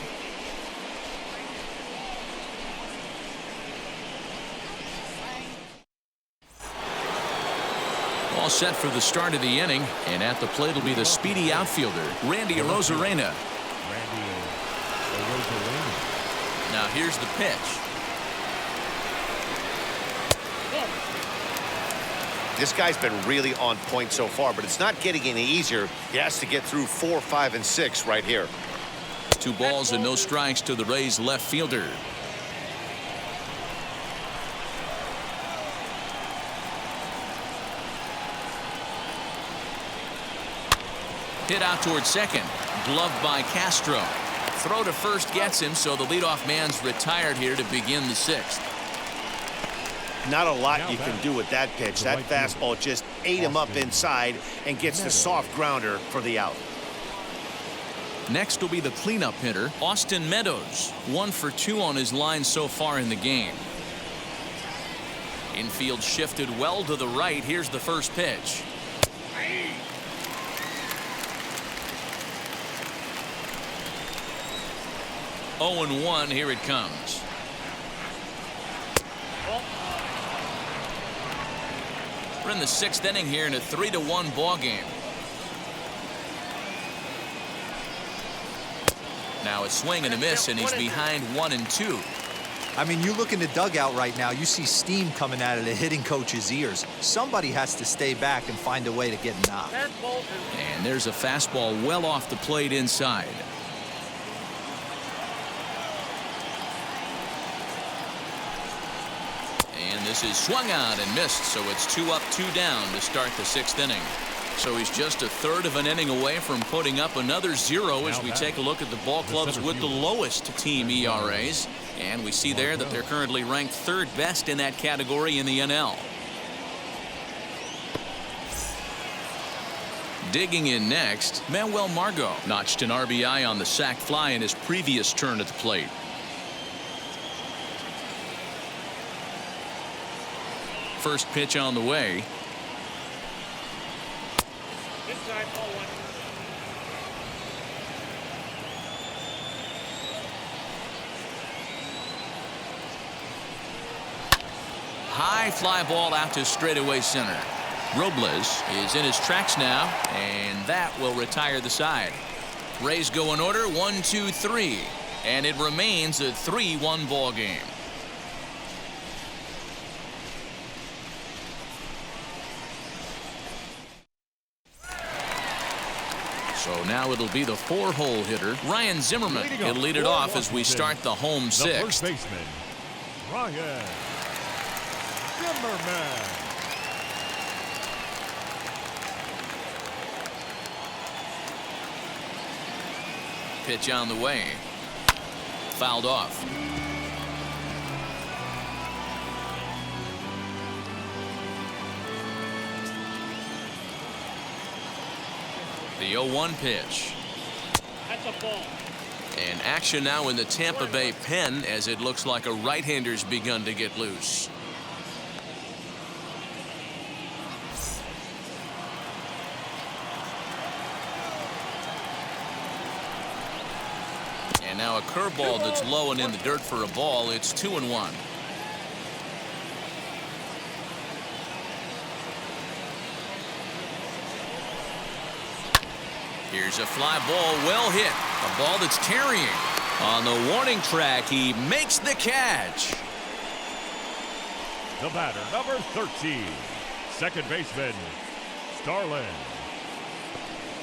All set for the start of the inning, and at the plate will be the speedy outfielder, Randy Arozarena. Now here's the pitch. This guy's been really on point so far, but it's not getting any easier. He has to get through 4, 5, and 6 right here. 2 balls and no strikes to the Rays left fielder. Hit out towards second. Gloved by Castro. Throw to first gets him, so the leadoff man's retired here to begin the 6th. Not a lot you can do with that pitch. That fastball just ate him up inside and gets the soft grounder for the out. Next will be the cleanup hitter, Austin Meadows. 1 for 2 on his line so far in the game. Infield shifted well to the right. Here's the first pitch. Oh, 0-1. Here it comes. We're in the 6th inning here in a 3-1 ball game. Now a swing and a miss, and he's behind 1-2. I mean, you look in the dugout right now, you see steam coming out of the hitting coach's ears. Somebody has to stay back and find a way to get knocked. And there's a fastball well off the plate inside. And this is swung on and missed, so it's 2 up, 2 down to start the 6th inning. So he's just a third of an inning away from putting up another 0 as we take a look at the ball clubs with the lowest team ERAs. And we see there that they're currently ranked 3rd best in that category in the NL. Digging in next, Manuel Margot notched an RBI on the sac fly in his previous turn at the plate. First pitch on the way. Inside, ball 1. High fly ball out to straightaway center. Robles is in his tracks now, and that will retire the side. Rays go in order, 1, 2, 3, and it remains a 3-1 ball game. So now it'll be the 4-hole hitter, Ryan Zimmerman. He'll lead it off as we start the home 6th. The first baseman, Ryan Zimmerman. Pitch on the way. Fouled off. The 0-1 pitch. That's a ball. And action now in the Tampa Bay pen as it looks like a right-hander's begun to get loose. And now a curveball that's low and in the dirt for a ball. It's 2-1. Here's a fly ball, well hit. A ball that's carrying. On the warning track, he makes the catch. The batter, number 13, second baseman, Starlin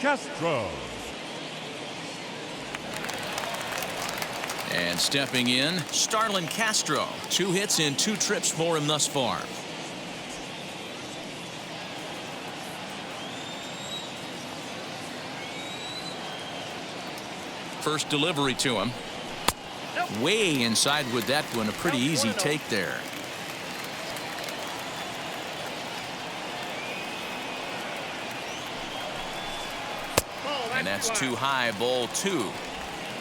Castro. And stepping in, Starlin Castro. 2 hits in 2 trips for him thus far. First delivery to him. Way inside with that one. A pretty easy take there. And that's too high, ball 2.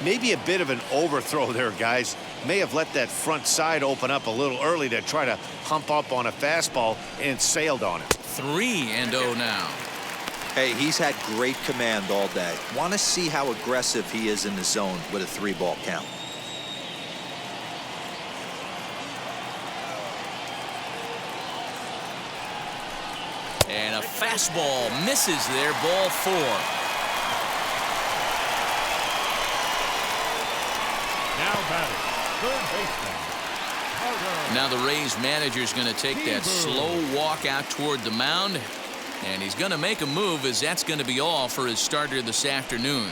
Maybe a bit of an overthrow there, guys. May have let that front side open up a little early to try to hump up on a fastball and sailed on it. 3-0 now. Hey, he's had great command all day. Want to see how aggressive he is in the zone with a 3-ball count. And a fastball misses there, ball 4. Now batting, third baseman, Carter. Now the Rays manager's going to take that slow walk out toward the mound. And he's going to make a move, as that's going to be all for his starter this afternoon.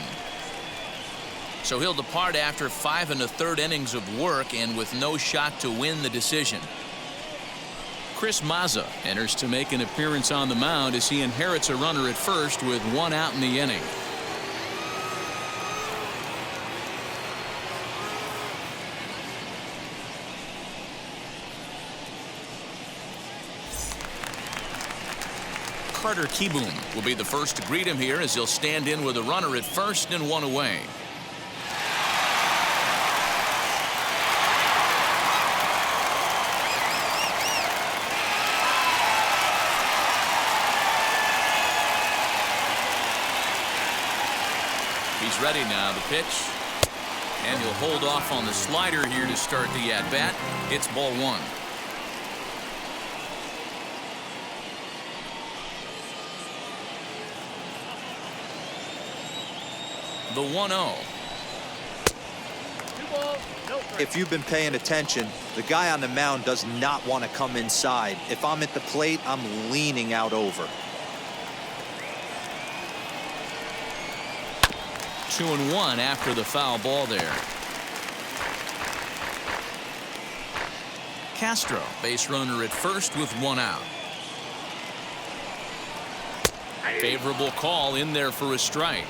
So he'll depart after 5 1/3 innings of work and with no shot to win the decision. Chris Mazza enters to make an appearance on the mound as he inherits a runner at first with 1 out in the inning. Carter Kieboom will be the first to greet him here as he'll stand in with a runner at first and 1 away. He's ready now. The pitch. And he'll hold off on the slider here to start the at-bat. It's ball 1. The 1-0. If you've been paying attention, the guy on the mound does not want to come inside. If I'm at the plate, I'm leaning out over. 2-1 after the foul ball there. Castro, base runner at first with 1 out. Favorable call in there for a strike.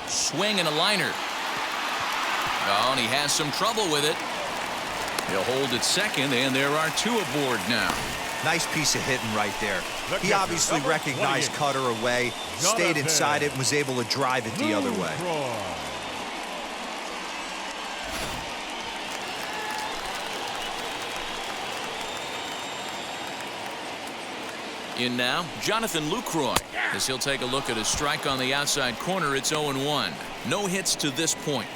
Swing and a liner. Oh, and he has some trouble with it. He'll hold at second, and there are 2 aboard now. Nice piece of hitting right there. He obviously recognized Cutter away, stayed inside it, and was able to drive it the other way. In now, Jonathan Lucroy, as he'll take a look at a strike on the outside corner. It's 0-1. No hits to this point.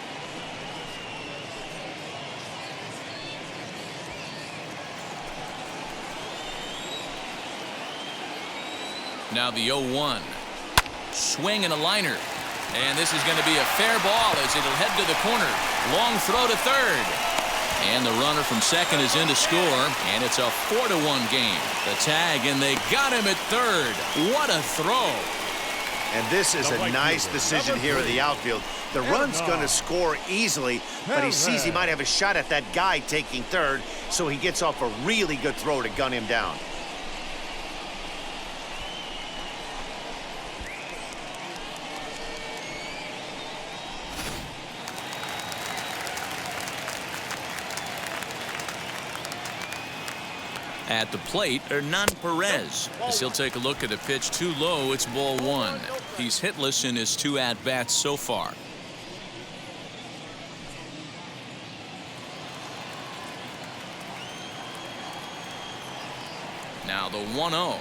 Now the 0-1. Swing and a liner. And this is going to be a fair ball as it'll head to the corner. Long throw to third. And the runner from second is in to score, and it's a 4-1 game. The tag, and they got him at third. What a throw. And this is a nice decision here in the outfield. The run's going to score easily, but he sees he might have a shot at that guy taking third, so he gets off a really good throw to gun him down. At the plate, Hernan Perez. As he'll take a look at the pitch too low, it's ball one. He's hitless in his 2 at-bats so far. Now the 1-0.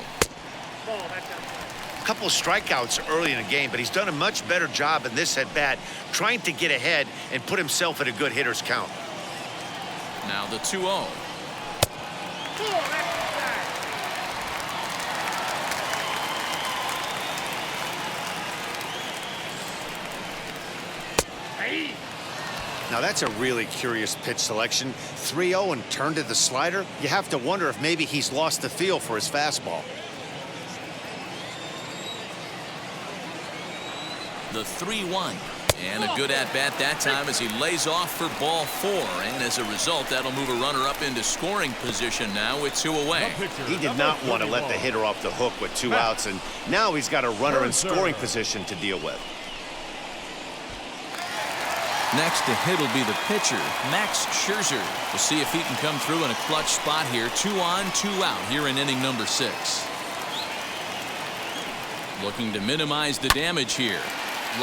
A couple of strikeouts early in the game, but he's done a much better job in this at-bat trying to get ahead and put himself in a good hitter's count. Now the 2-0. Now that's a really curious pitch selection. 3-0 and turned to the slider. You have to wonder if maybe he's lost the feel for his fastball. The 3-1. And a good at-bat that time as he lays off for ball 4. And as a result, that'll move a runner up into scoring position now with 2 away. He did not want to let the hitter off the hook with 2 outs, and now he's got a runner in scoring position to deal with. Next to hit will be the pitcher, Max Scherzer. We'll see if he can come through in a clutch spot here. 2 on, 2 out here in inning number 6. Looking to minimize the damage here.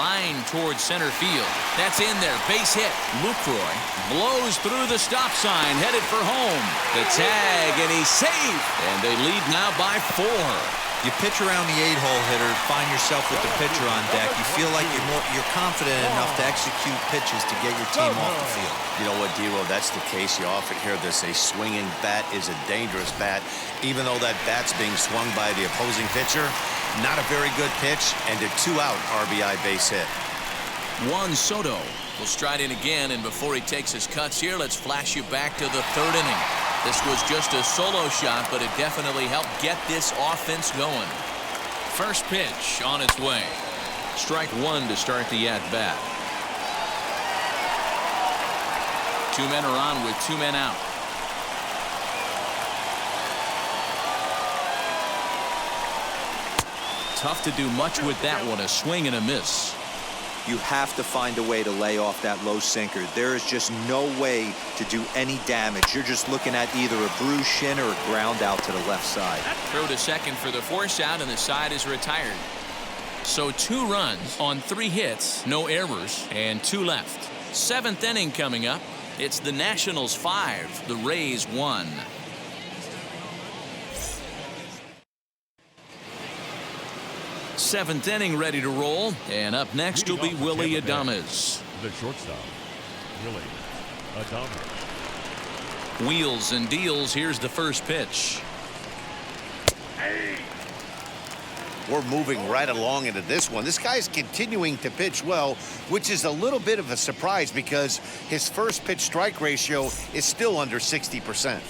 Line towards center field. That's in there. Base hit. Lucroy blows through the stop sign, headed for home. The tag, and he's safe. And they lead now by 4. You pitch around the 8-hole hitter, find yourself with the pitcher on deck. You feel like you're confident enough to execute pitches to get your team off the field. You know what, D-Lo, that's the case. You often hear this, a swinging bat is a dangerous bat. Even though that bat's being swung by the opposing pitcher, not a very good pitch, and a 2-out RBI base hit. Juan Soto will stride in again, and before he takes his cuts here, let's flash you back to the 3rd inning. This was just a solo shot, but it definitely helped get this offense going. First pitch on its way. Strike 1 to start the at-bat. 2 men are on with 2 men out. Tough to do much with that one. A swing and a miss. You have to find a way to lay off that low sinker. There is just no way to do any damage. You're just looking at either a bruised shin or a ground out to the left side. Throw to second for the force out, and the side is retired. So 2 runs on 3 hits, no errors, and 2 left. 7th inning coming up. It's the Nationals 5, the Rays 1. Seventh inning ready to roll, and up next will be Willie Adames. The shortstop, Willie Adames. Wheels and deals. Here's the first pitch. We're moving right along into this one. This guy's continuing to pitch well, which is a little bit of a surprise because his first pitch strike ratio is still under 60%.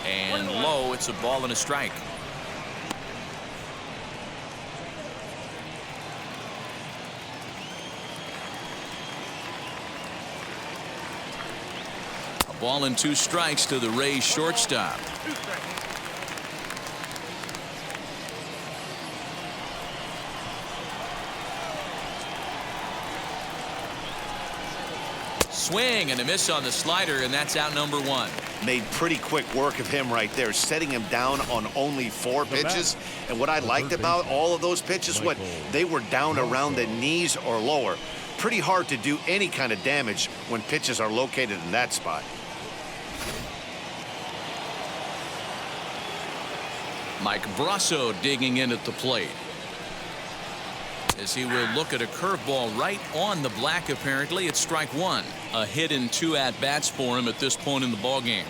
And low, it's a ball and a strike. A ball and 2 strikes to the Rays shortstop. Swing and a miss on the slider, and that's out number 1. Made pretty quick work of him right there, setting him down on only 4 pitches. And what I liked about all of those pitches, what they were down around the knees or lower. Pretty hard to do any kind of damage when pitches are located in that spot. Mike Brasso digging in at the plate, as he will look at a curveball right on the black. Apparently it's strike 1. A hit in 2 at-bats for him at this point in the ball game.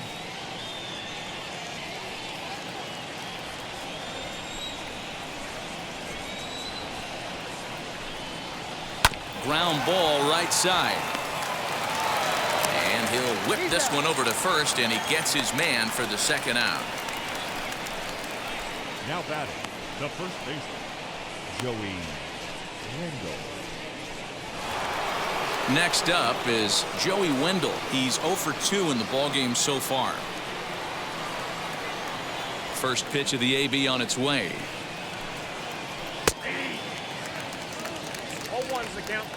Ground ball right side, and he'll whip this one over to first, and he gets his man for the 2nd out. Now batting, the first baseman, Joey Wendell. Next up is Joey Wendell. He's 0 for 2 in the ballgame so far. First pitch of the AB on its way. 0-1's the count.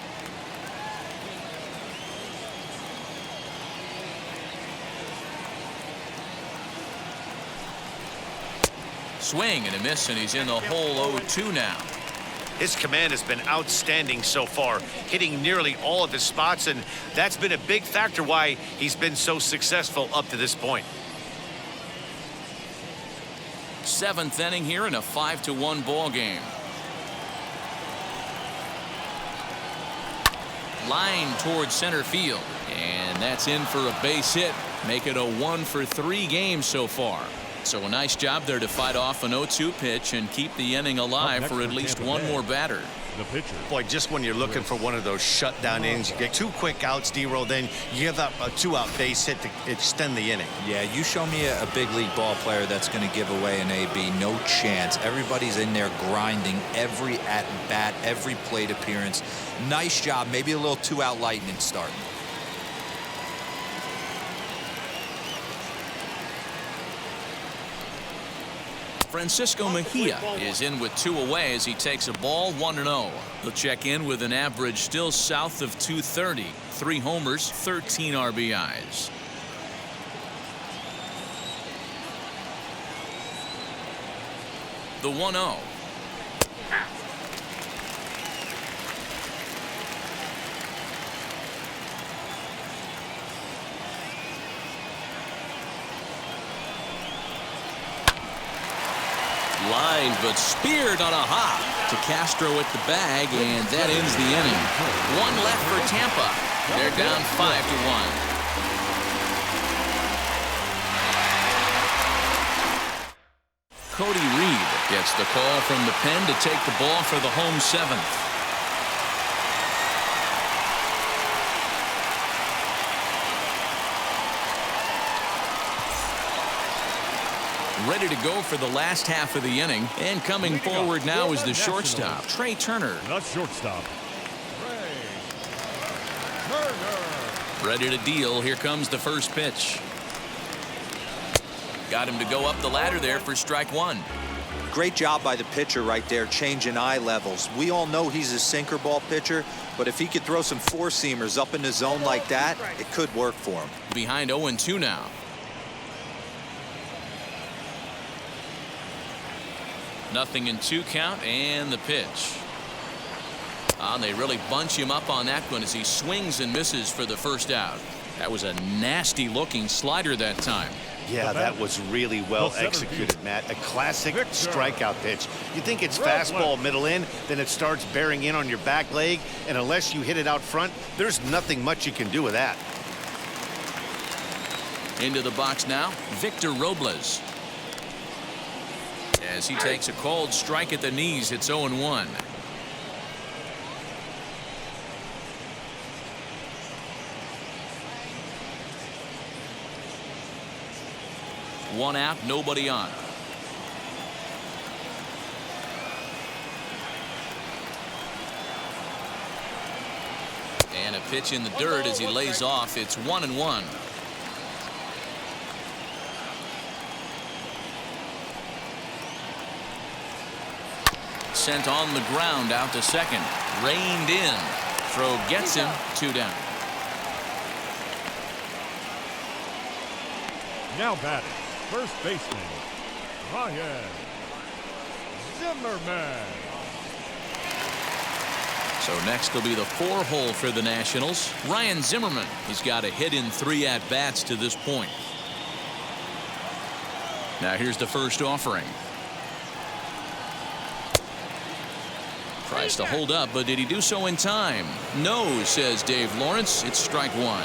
Swing and a miss, and he's in the hole 0-2 now. His command has been outstanding so far, hitting nearly all of his spots, and that's been a big factor why he's been so successful up to this point. 7th inning here in a 5-1 ball game. Line towards center field, and that's in for a base hit. Make it a 1 for 3 game so far. So a nice job there to fight off an 0-2 pitch and keep the inning alive for at least one more batter. The pitcher. Boy, just when you're looking for one of those shutdown innings, you get 2 quick outs, D-roll, then you give up a 2-out base hit to extend the inning. Yeah, you show me a big league ball player that's going to give away an AB. No chance. Everybody's in there grinding every at-bat, every plate appearance. Nice job. Maybe a little 2-out lightning start. Francisco Mejia is in with 2 away as he takes a ball 1-0. He'll check in with an average still south of 230. 3 homers, 13 RBIs. The 1-0. Line, but speared on a hop to Castro at the bag, and that ends the inning. 1 left for Tampa. They're down 5-1. Cody Reed gets the call from the pen to take the ball for the home 7th. Ready to go for the last half of the inning, and coming forward now is the shortstop, Trey Turner. The shortstop, Trey Turner. Ready to deal. Here comes the first pitch. Got him to go up the ladder there for strike 1. Great job by the pitcher right there, changing eye levels. We all know he's a sinker ball pitcher, but if he could throw some 4-seamers up in the zone like that, it could work for him. Behind 0-2 now. Nothing in 2 count, and the pitch. They really bunch him up on that one as he swings and misses for the first out. That was a nasty looking slider that time. Yeah, that was really well executed, Matt. A classic strikeout pitch. You think it's fastball middle in, then it starts bearing in on your back leg, and unless you hit it out front, there's nothing much you can do with that. Into the box now, Victor Robles. As he takes a cold strike at the knees, it's 0-1. One out, nobody on. And a pitch in the dirt as he lays off. It's 1-1. Sent on the ground out to second. Reined in. Throw gets him. 2 down. Now batting, first baseman, Ryan Zimmerman. So next will be the 4-hole for the Nationals. Ryan Zimmerman. He's got a hit in 3 at-bats to this point. Now here's the first offering. Tries to hold up, but did he do so in time? No, says Dave Lawrence. It's strike 1.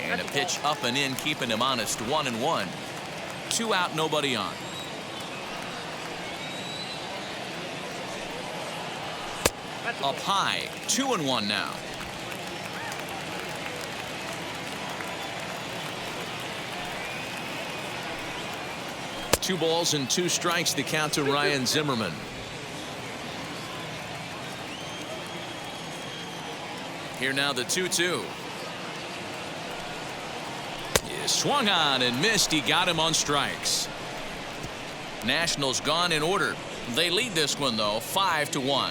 And a pitch up and in, keeping him honest. 1-1. 2 out, nobody on. Up high. 2-1 now. 2 balls and 2 strikes, the count to Ryan Zimmerman. Here now the 2-2. He swung on and missed. He got him on strikes. Nationals gone in order. They lead this one, though, 5-1.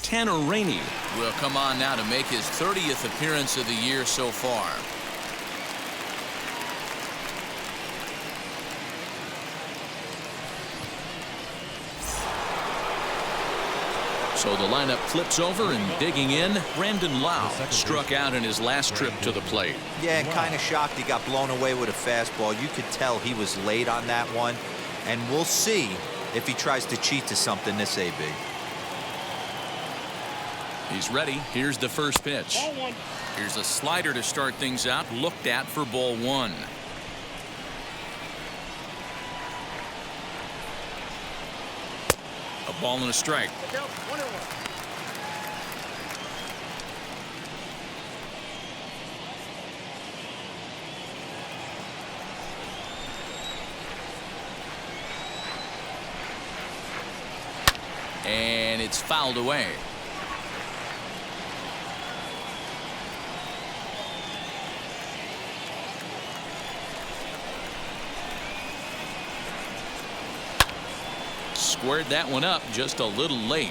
Tanner Rainey will come on now to make his 30th appearance of the year so far. So the lineup flips over, and digging in, Brandon Lau struck out in his last trip to the plate. Yeah, and kind of shocked he got blown away with a fastball. You could tell he was late on that one, and we'll see if he tries to cheat to something this AB. He's ready. Here's the first pitch. Here's a slider to start things out, looked at for ball 1. A ball and a strike. Look out, 1-1. And it's fouled away. Squared that one up just a little late.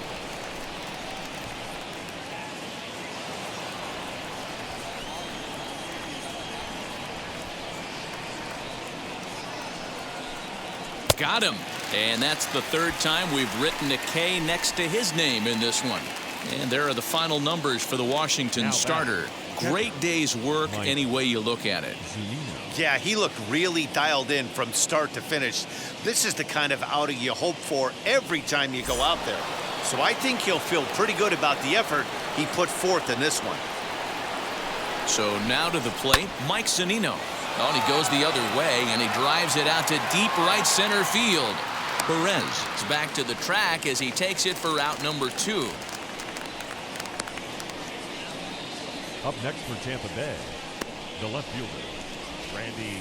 Got him. And that's the 3rd time we've written a K next to his name in this one. And there are the final numbers for the Washington starter. Great day's work any way you look at it. Yeah, he looked really dialed in from start to finish. This is the kind of outing you hope for every time you go out there. So I think he'll feel pretty good about the effort he put forth in this one. So now to the plate, Mike Zunino. Oh, and he goes the other way, and he drives it out to deep right center field. Perez is back to the track as he takes it for out number 2. Up next for Tampa Bay, the left fielder, Randy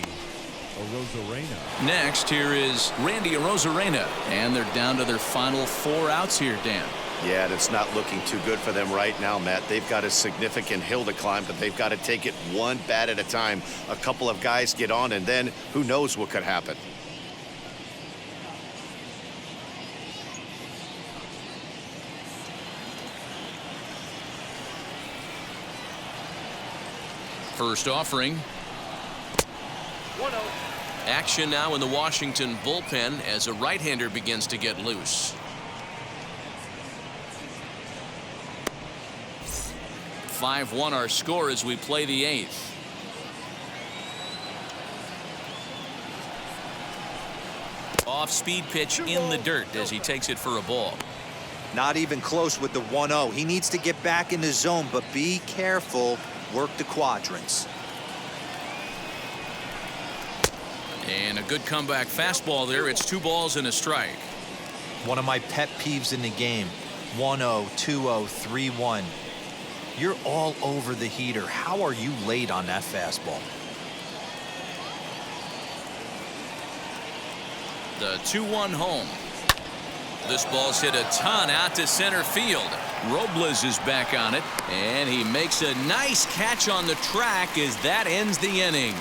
Arozarena. Next, here is Randy Arozarena, and they're down to their final 4 outs here, Dan. Yeah, and it's not looking too good for them right now, Matt. They've got a significant hill to climb, but they've got to take it one bat at a time. A couple of guys get on, and then who knows what could happen. First offering. 1-0. Action now in the Washington bullpen as a right-hander begins to get loose. 5-1 our score as we play the 8th. Off-speed pitch in the dirt as he takes it for a ball. Not even close with the 1-0. He needs to get back in the zone, but be careful. Work the quadrants. And a good comeback fastball there. It's 2 balls and a strike. One of my pet peeves in the game. 1-0, 2-0, 3-1. You're all over the heater. How are you late on that fastball? The 2-1 home. This ball's hit a ton out to center field. Robles is back on it, and he makes a nice catch on the track as that ends the inning.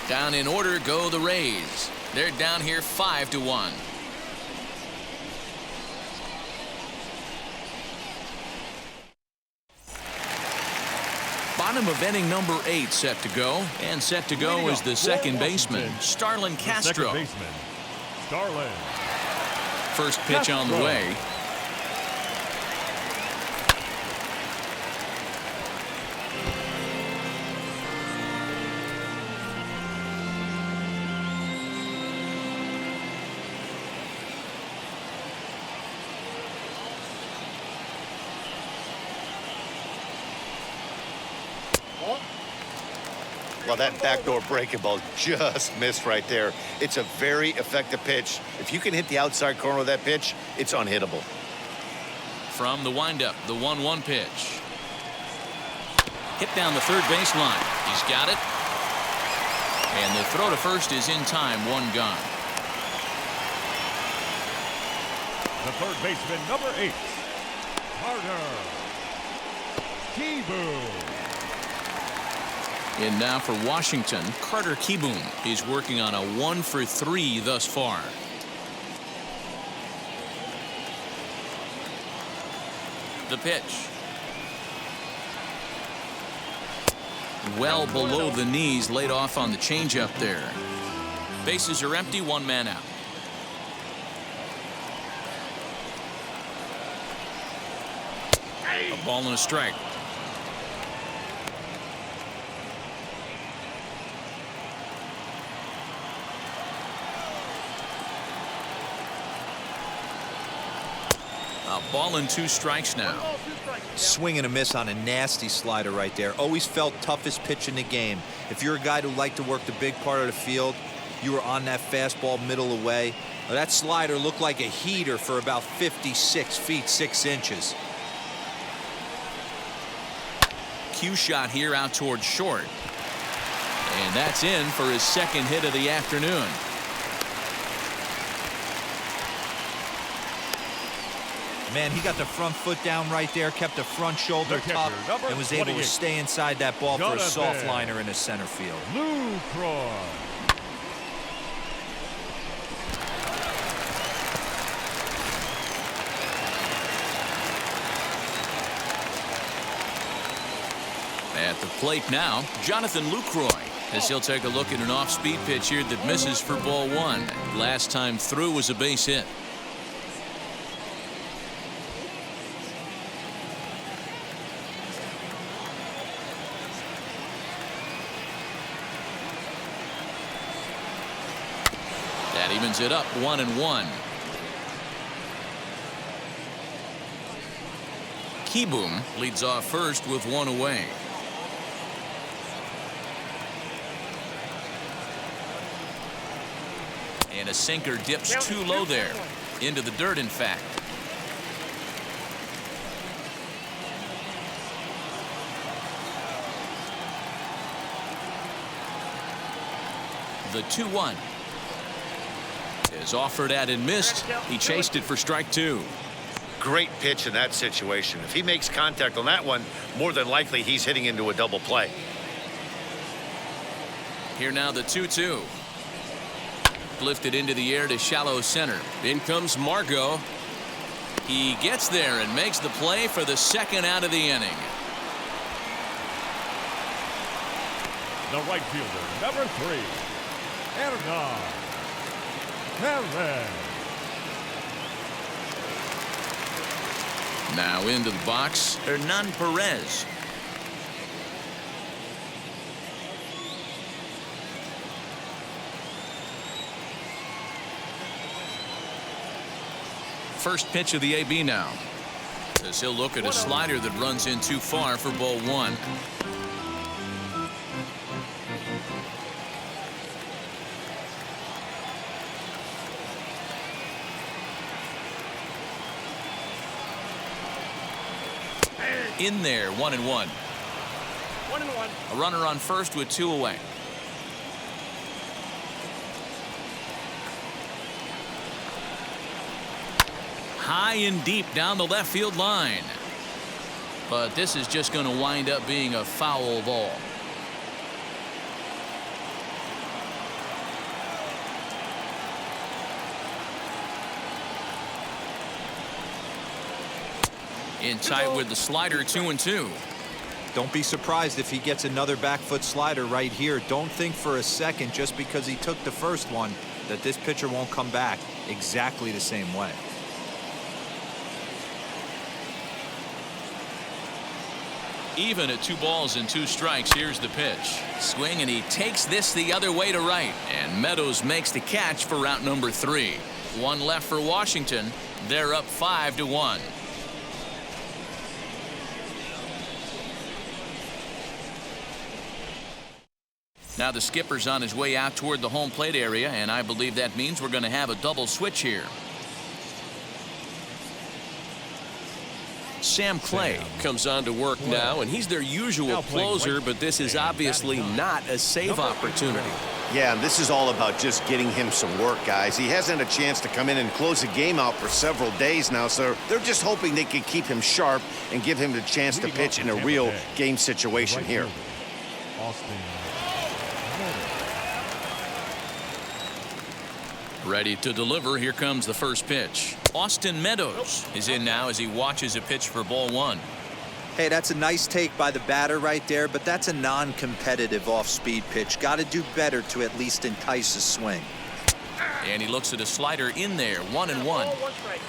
Down in order go the Rays. They're down here 5-1. Bottom of inning number 8 set to go, and set to go is the second baseman, Starlin Castro. Second baseman, Starlin. First pitch on the way. Well, that backdoor breaking ball just missed right there. It's a very effective pitch. If you can hit the outside corner of that pitch, it's unhittable. From the windup, the 1-1 pitch. Hit down the third baseline. He's got it. And the throw to first is in time. One gone. The third baseman, number 8, Carter Kieboom. And now for Washington, Carter Kieboom. He's working on a 1-for-3 thus far. The pitch. Well below the knees, laid off on the changeup there. Bases are empty, one man out. A ball and a strike. A ball and 2 strikes now. Swing and a miss on a nasty slider right there. Always felt toughest pitch in the game. If you're a guy who liked to work the big part of the field, you were on that fastball middle away. That slider looked like a heater for about 56 feet 6 inches. Cue shot here out towards short. And that's in for his second hit of the afternoon. Man, he got the front foot down right there, kept the front shoulder catcher, up, number and was able to 28. stay inside that ball for a soft Jonathan liner in the center field. Lucroy. At the plate now, Jonathan Lucroy, as he'll take a look at an off-speed pitch here that misses for ball 1. Last time through was a base hit. That evens it up, 1-1. Kieboom leads off first with 1 away. And a sinker dips too low there. Into the dirt, in fact. The 2-1 is offered at and missed. He chased it for strike 2. Great pitch in that situation. If he makes contact on that one, more than likely he's hitting into a double play. Here now the 2-2. Lifted into the air to shallow center. In comes Margot. He gets there and makes the play for the second out of the inning. The right fielder, number 3, Hernan Perez. Now into the box, Hernan Perez. First pitch of the AB now. As he'll look at a slider that runs in too far for ball 1. In there, 1-1. 1-1. A runner on first with 2 away. High and deep down the left field line. But this is just going to wind up being a foul ball. In tight with the slider, 2-2. Don't be surprised if he gets another back foot slider right here. Don't think for a second, just because he took the first one, that this pitcher won't come back exactly the same way. Even at 2 balls and 2 strikes, here's the pitch. Swing, and he takes this the other way to right. And Meadows makes the catch for route number 3. 1 left for Washington. They're up 5-1. Now the skipper's on his way out toward the home plate area, and I believe that means we're going to have a double switch here. Sam Clay. Comes on to work now, and he's their usual closer, but this is obviously not a save opportunity. Yeah, and this is all about just getting him some work, guys. He hasn't had a chance to come in and close the game out for several days now, so they're just hoping they can keep him sharp and give him the chance to pitch in a real game situation here. Ready to deliver. Here comes the first pitch. Austin Meadows is in now as he watches a pitch for ball one. Hey, that's a nice take by the batter right there, but that's a non-competitive off-speed pitch. Got to do better to at least entice a swing. And he looks at a slider in there. 1-1. One strike.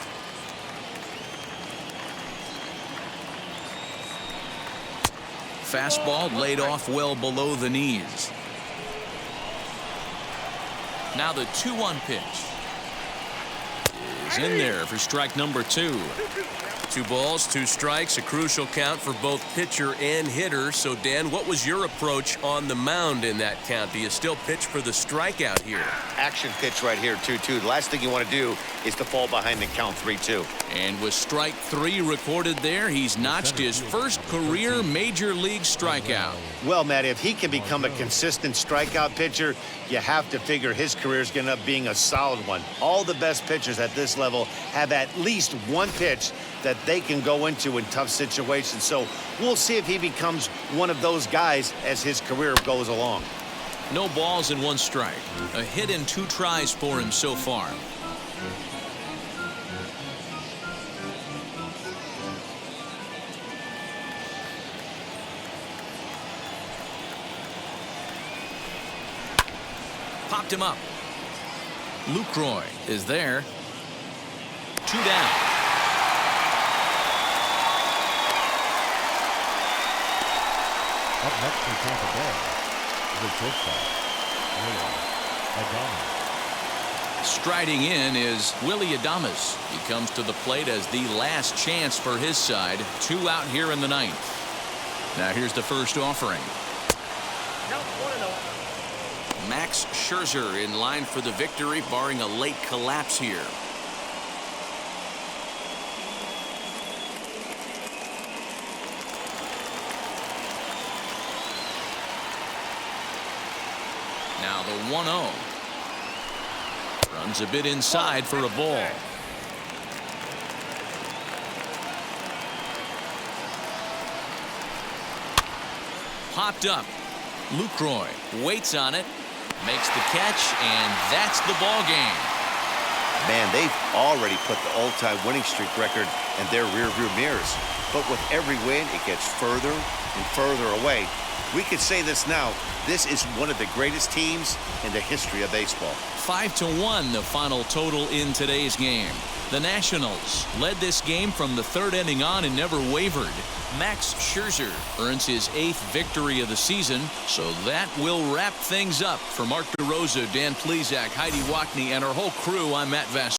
Fastball laid off well below the knees. Now the 2-1 pitch is in there for strike number 2. 2 balls, 2 strikes, a crucial count for both pitcher and hitter. So, Dan, what was your approach on the mound in that count? Do you still pitch for the strikeout here? Action pitch right here, 2-2. The last thing you want to do is to fall behind and count 3-2. And with strike 3 recorded there, he's notched his first career major league strikeout. Well, Matt, if he can become a consistent strikeout pitcher, you have to figure his career is going to end up being a solid one. All the best pitchers at this level have at least one pitch that they can go into in tough situations. So we'll see if he becomes one of those guys as his career goes along. No balls and 1 strike. A hit and 2 tries for him so far. Popped him up. Lucroy is there. 2 down. Up next for Tampa Bay, the shortstop, Adames. Striding in is Willie Adames. He comes to the plate as the last chance for his side. 2 out here in the 9th. Now here's the first offering. Count 1-0. Max Scherzer in line for the victory, barring a late collapse here. Now the 1-0. Runs a bit inside for a ball. Popped up. Lucroy waits on it, makes the catch, and that's the ball game. Man, they've already put the all-time winning streak record in their rearview mirrors. But with every win, it gets further and further away. We could say this now. This is one of the greatest teams in the history of baseball. 5-1 the final total in today's game. The Nationals led this game from the 3rd inning on and never wavered. Max Scherzer earns his 8th victory of the season, so that will wrap things up. For Mark DeRosa, Dan Plesac, Heidi Wackney, and our whole crew, I'm Matt Vass.